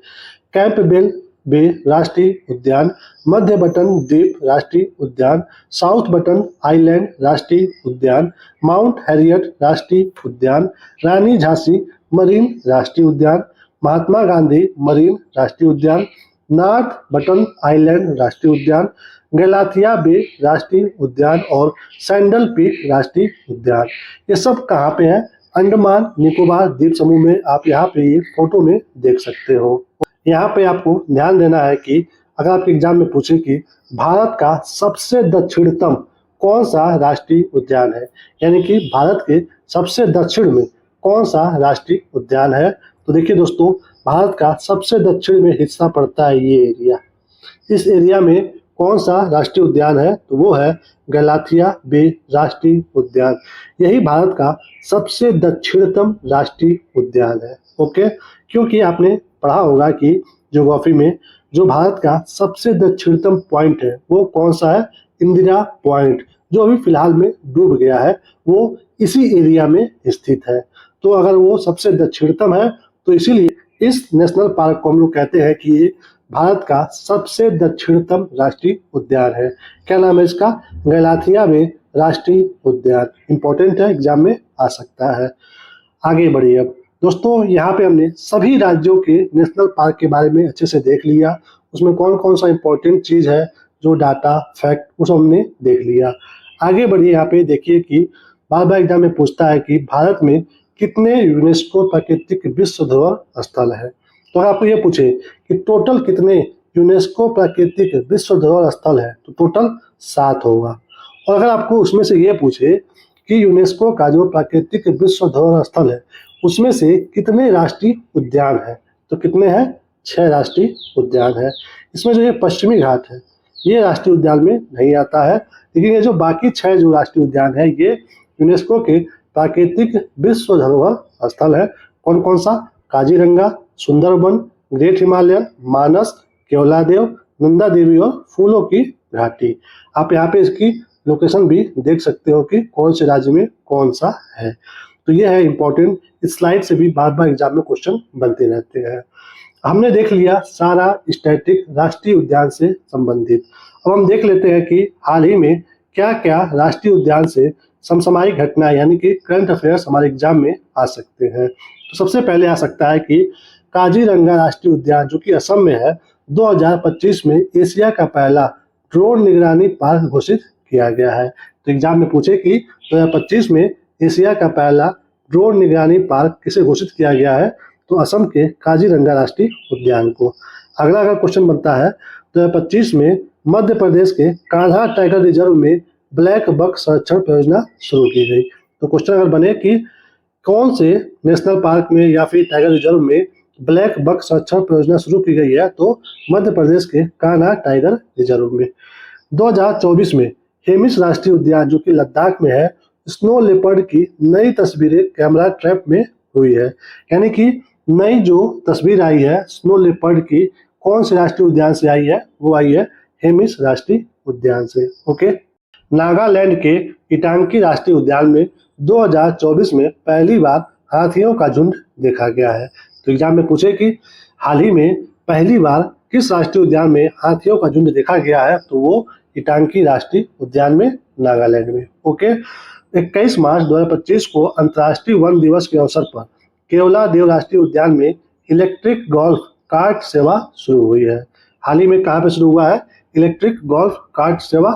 कैंपबेल बे राष्ट्रीय उद्यान, मध्य बटन द्वीप राष्ट्रीय उद्यान, साउथ बटन आइलैंड राष्ट्रीय उद्यान, माउंट हैरियट राष्ट्रीय उद्यान, रानी झांसी मरीन राष्ट्रीय उद्यान, महात्मा गांधी मरीन राष्ट्रीय उद्यान, नॉर्थ बटन आइलैंड राष्ट्रीय उद्यान, गैलाथिया बे राष्ट्रीय उद्यान और सैंडल पीक राष्ट्रीय उद्यान। ये सब कहाँ पे है? अंडमान निकोबार द्वीप समूह में। आप यहाँ पे ये फोटो में देख सकते हो। यहाँ पे आपको ध्यान देना है कि अगर आपके एग्जाम में पूछे कि भारत का सबसे दक्षिणतम कौन सा राष्ट्रीय उद्यान है, यानी कि भारत के सबसे दक्षिण में कौन सा राष्ट्रीय उद्यान है, तो देखिए दोस्तों भारत का सबसे दक्षिण में हिस्सा पड़ता है ये एरिया। इस एरिया में कौन सा राष्ट्रीय उद्यान है, तो वो है गैलाथिया बे राष्ट्रीय उद्यान। यही भारत का सबसे दक्षिणतम राष्ट्रीय उद्यान है। ओके, क्योंकि आपने पढ़ा होगा कि ज्योग्राफी में जो भारत का सबसे दक्षिणतम पॉइंट है वो कौन सा है, इंदिरा पॉइंट, जो अभी फिलहाल में डूब गया है, वो इसी एरिया में स्थित है। तो अगर वो सबसे दक्षिणतम है तो इसीलिए इस नेशनल पार्क को हम लोग कहते हैं कि ये भारत का सबसे दक्षिणतम राष्ट्रीय उद्यान है। क्या नाम है इसका, गैलाथिया बे राष्ट्रीय उद्यान। इंपॉर्टेंट है, एग्जाम में आ सकता है। आगे बढ़िए। अब दोस्तों यहाँ पे हमने सभी राज्यों के नेशनल पार्क के बारे में अच्छे से देख लिया, उसमें कौन कौन सा इंपॉर्टेंट चीज है, जो डाटा फैक्ट, उस हमने देख लिया। आगे बढ़िए। यहाँ पे देखिए कि बार बार एग्जाम में पूछता है कि भारत में कितने यूनेस्को प्राकृतिक विश्व धरोहर स्थल है। तो अगर आपको ये पूछे कि टोटल कितने यूनेस्को प्राकृतिक विश्व धरोहर स्थल है, तो टोटल 7 होगा। और अगर आपको उसमें से ये पूछे कि यूनेस्को का जो प्राकृतिक विश्व धरोहर स्थल है उसमें से कितने राष्ट्रीय उद्यान है, तो कितने हैं, 6 राष्ट्रीय उद्यान है। इसमें जो ये पश्चिमी घाट है ये राष्ट्रीय उद्यान में नहीं आता है, लेकिन ये जो बाकी 6 जो राष्ट्रीय उद्यान है ये यूनेस्को के प्राकृतिक विश्व धरोहर स्थल है। कौन कौन सा, काजीरंगा, सुंदरबन, ग्रेट हिमालयन, मानस, केवलादेव, नंदा देवी और फूलों की घाटी। आप यहाँ पे इसकी लोकेशन भी देख सकते हो कि कौन से राज्य में कौन सा है। तो ये है इंपॉर्टेंट, इस स्लाइड से भी बार बार एग्जाम में क्वेश्चन बनते रहते हैं। हमने देख लिया सारा स्टैटिक राष्ट्रीय उद्यान से संबंधित। अब हम देख लेते हैं कि हाल ही में क्या क्या राष्ट्रीय उद्यान से समसामयिक घटनाएं यानी कि करंट अफेयर्स हमारे एग्जाम में आ सकते हैं। तो सबसे पहले आ सकता है कि काजीरंगा राष्ट्रीय उद्यान जो कि असम में है, 2025 में एशिया का पहला ड्रोन निगरानी पार्क घोषित किया गया है। तो एग्जाम में पूछे कि 2025 में एशिया का पहला ड्रोन निगरानी पार्क किसे घोषित किया गया है, तो असम के काजीरंगा राष्ट्रीय उद्यान को। अगला अगर क्वेश्चन बनता है 2025 में मध्य प्रदेश के कान्हा टाइगर रिजर्व में ब्लैक बक संरक्षण परियोजना शुरू की गई। तो क्वेश्चन अगर बने कि कौन से नेशनल पार्क में या फिर टाइगर रिजर्व में ब्लैक बक संरक्षण परियोजना शुरू की गई है, तो मध्य प्रदेश के कान्हा टाइगर रिजर्व में। 2024 में हेमिस राष्ट्रीय उद्यान जो कि लद्दाख में है, स्नो लेपर्ड की नई तस्वीरें कैमरा ट्रैप में हुई है। यानी कि नई जो तस्वीर आई है स्नो लेपर्ड की, कौन से राष्ट्रीय उद्यान से आई है, वो आई है हेमिस राष्ट्रीय उद्यान से। ओके, नागालैंड के इटांकी राष्ट्रीय उद्यान में 2024 में पहली बार हाथियों का झुंड देखा गया है। तो एग्जाम में पूछे कि हाल ही में पहली बार किस राष्ट्रीय उद्यान में हाथियों का झुंड देखा गया है, तो वो इटांकी राष्ट्रीय उद्यान में, नागालैंड में। ओके, 21 मार्च 2025 को अंतर्राष्ट्रीय वन दिवस के अवसर पर केवलादेव राष्ट्रीय उद्यान में इलेक्ट्रिक गोल्फ कार्ट सेवा शुरू हुई है। हाल ही में कहाँ पे शुरू हुआ है, इलेक्ट्रिक गोल्फ कार्ट सेवा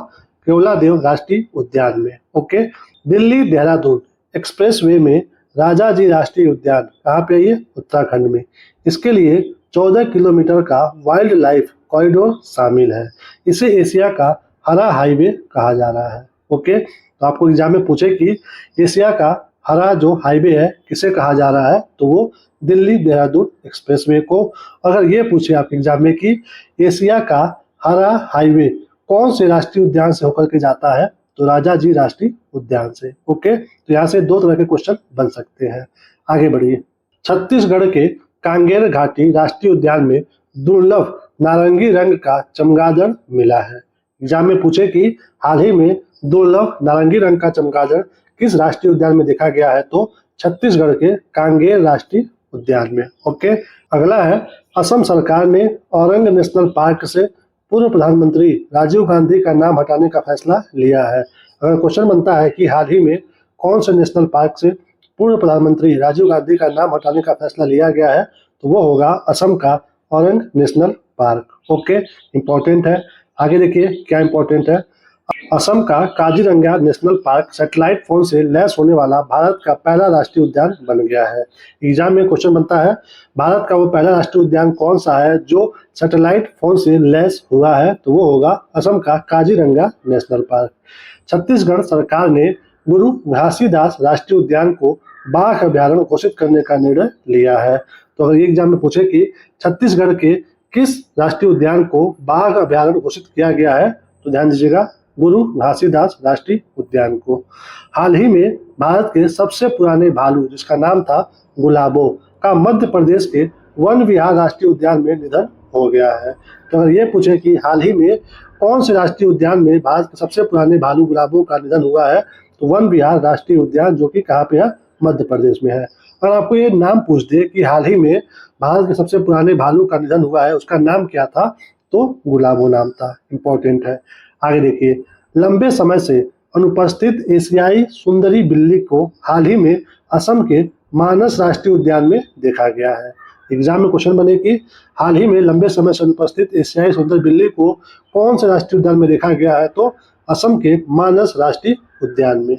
केवलादेव राष्ट्रीय उद्यान में। ओके, दिल्ली देहरादून एक्सप्रेसवे में राजाजी राष्ट्रीय उद्यान कहाँ पे है, ये उत्तराखंड में। इसके लिए 14 किलोमीटर का वाइल्ड लाइफ कॉरिडोर शामिल है। इसे एशिया का हरा हाईवे कहा जा रहा है। ओके, तो आपको एग्जाम में पूछे कि एशिया का हरा जो हाईवे है किसे कहा जा रहा है, तो वो दिल्ली देहरादून एक्सप्रेसवे को। अगर ये पूछे आप एग्जाम में कि एशिया का हरा हाईवे कौन से राष्ट्रीय उद्यान से होकर के जाता है, तो राजाजी राष्ट्रीय उद्यान से। ओके, तो यहाँ से 2 तरह के क्वेश्चन बन सकते हैं। आगे बढ़िए। छत्तीसगढ़ के कांगेर घाटी राष्ट्रीय उद्यान में दुर्लभ नारंगी रंग का चमगादड़ मिला है। एग्जाम में पूछे कि हाल ही में दुर्लभ नारंगी रंग का चमगादड़ किस राष्ट्रीय उद्यान में देखा गया है, तो छत्तीसगढ़ के कांगेर राष्ट्रीय उद्यान में। ओके, अगला है असम सरकार ने औरंग नेशनल पार्क से पूर्व प्रधानमंत्री राजीव गांधी का नाम हटाने का फैसला लिया है। अगर क्वेश्चन बनता है कि हाल ही में कौन से नेशनल पार्क से पूर्व प्रधानमंत्री राजीव गांधी का नाम हटाने का फैसला लिया गया है, तो वो होगा असम का Orang national park. Okay, important है। आगे देखिए क्या इंपॉर्टेंट है। असम का Kaziranga national park satellite phone से लैस होने वाला भारत का पहला राष्ट्रीय उद्यान बन गया है। एग्जाम में क्वेश्चन बनता है भारत का वो पहला राष्ट्रीय उद्यान कौन सा है जो सैटेलाइट फोन से लैस हुआ है, तो वो होगा असम का काजीरंगा नेशनल पार्क। छत्तीसगढ़ सरकार ने गुरु घासीदास राष्ट्रीय उद्यान को बाघ अभ्यारण्य घोषित करने का निर्णय लिया है। तो अगर एग्जाम में पूछे कि छत्तीसगढ़ के किस राष्ट्रीय उद्यान को बाघ अभयारण्य घोषित किया गया है? तो ध्यान दीजिएगा, गुरु घासीदास राष्ट्रीय उद्यान को। हाल ही में भारत के सबसे पुराने भालू जिसका नाम था गुलाबो का मध्य प्रदेश के वन विहार राष्ट्रीय उद्यान में निधन हो गया है। तो अगर ये पूछे कि हाल ही में कौन से राष्ट्रीय उद्यान में भारत के सबसे पुराने भालू गुलाबो का निधन हुआ है, तो वन विहार राष्ट्रीय उद्यान, जो कि कहाँ पे है? मध्य प्रदेश में है। अगर आपको ये नाम पूछ दे कि हाल ही में भारत के सबसे पुराने भालू का निधन हुआ है, उसका नाम क्या था, तो गुलाबो नाम था। इंपॉर्टेंट है। आगे देखिए, लंबे समय से अनुपस्थित एशियाई सुंदरी बिल्ली को हाल ही में असम के मानस राष्ट्रीय उद्यान में देखा गया है। एग्जाम में क्वेश्चन बने कि हाल ही में लंबे समय से अनुपस्थित एशियाई सुंदर बिल्ली को कौन से राष्ट्रीय उद्यान में देखा गया है, तो असम के मानस राष्ट्रीय उद्यान में।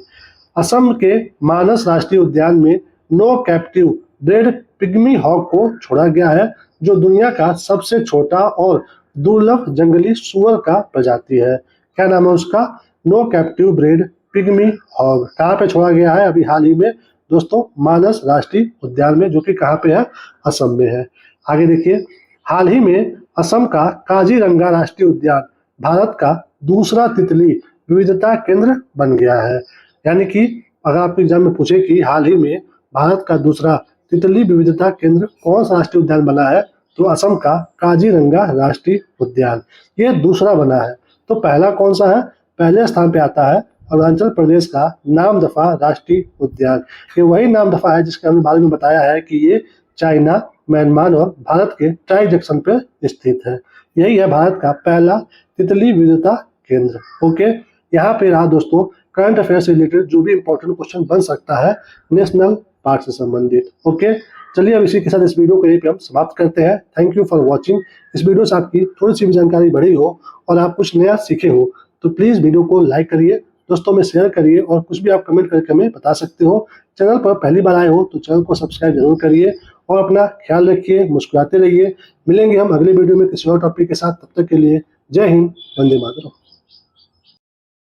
असम के मानस राष्ट्रीय उद्यान में no captive bred pygmy hog को छोड़ा गया है, जो दुनिया का सबसे छोटा और दुर्लभ जंगली सुअर का प्रजाति है। क्या नाम है उसका? No captive bred pygmy hog. कहाँ पे छोड़ा गया है? अभी हाल ही में दोस्तों, मानस राष्ट्रीय उद्यान में, जो कि कहाँ पे है? असम में है। आगे देखिए, हाल ही में असम का काजीरंगा राष्ट्रीय उद्यान भारत का दूसरा तितली विविधता केंद्र बन गया है। यानी कि अगर आपके एग्जाम में पूछे कि हाल ही में भारत का दूसरा तितली विविधता केंद्र कौन सा राष्ट्रीय उद्यान बना है, तो असम का काजीरंगा राष्ट्रीय उद्यान, ये दूसरा बना है। तो पहला कौन सा है? पहले स्थान पे आता है अरुणाचल प्रदेश का नामदफा राष्ट्रीय उद्यान। ये वही नामदफा है जिसके हमने बारे में बताया है कि ये चाइना, म्यांमार और भारत के ट्राई जंक्शन पे स्थित है। यही है भारत का पहला तितली विविधता केंद्र। ओके, यहाँ पे रहा दोस्तों करंट अफेयर से रिलेटेड जो भी इंपॉर्टेंट क्वेश्चन बन सकता है नेशनल पार्क से संबंधित। ओके, चलिए अब इसी के साथ इस वीडियो को यहीं पे हम समाप्त करते हैं। Thank you for watching. इस वीडियो से आपकी थोड़ी सी भी जानकारी बढ़ी हो और आप कुछ नया सीखे हो, तो प्लीज़ वीडियो को लाइक करिए, दोस्तों में शेयर करिए, और कुछ भी आप कमेंट करके हमें बता सकते हो। चैनल पर पहली बार आए हो तो चैनल को सब्सक्राइब जरूर करिए और अपना ख्याल रखिए, मुस्कुराते रहिए। मिलेंगे हम अगले वीडियो में किसी और टॉपिक के साथ। तब तक के लिए जय हिंद, वंदे मातरम।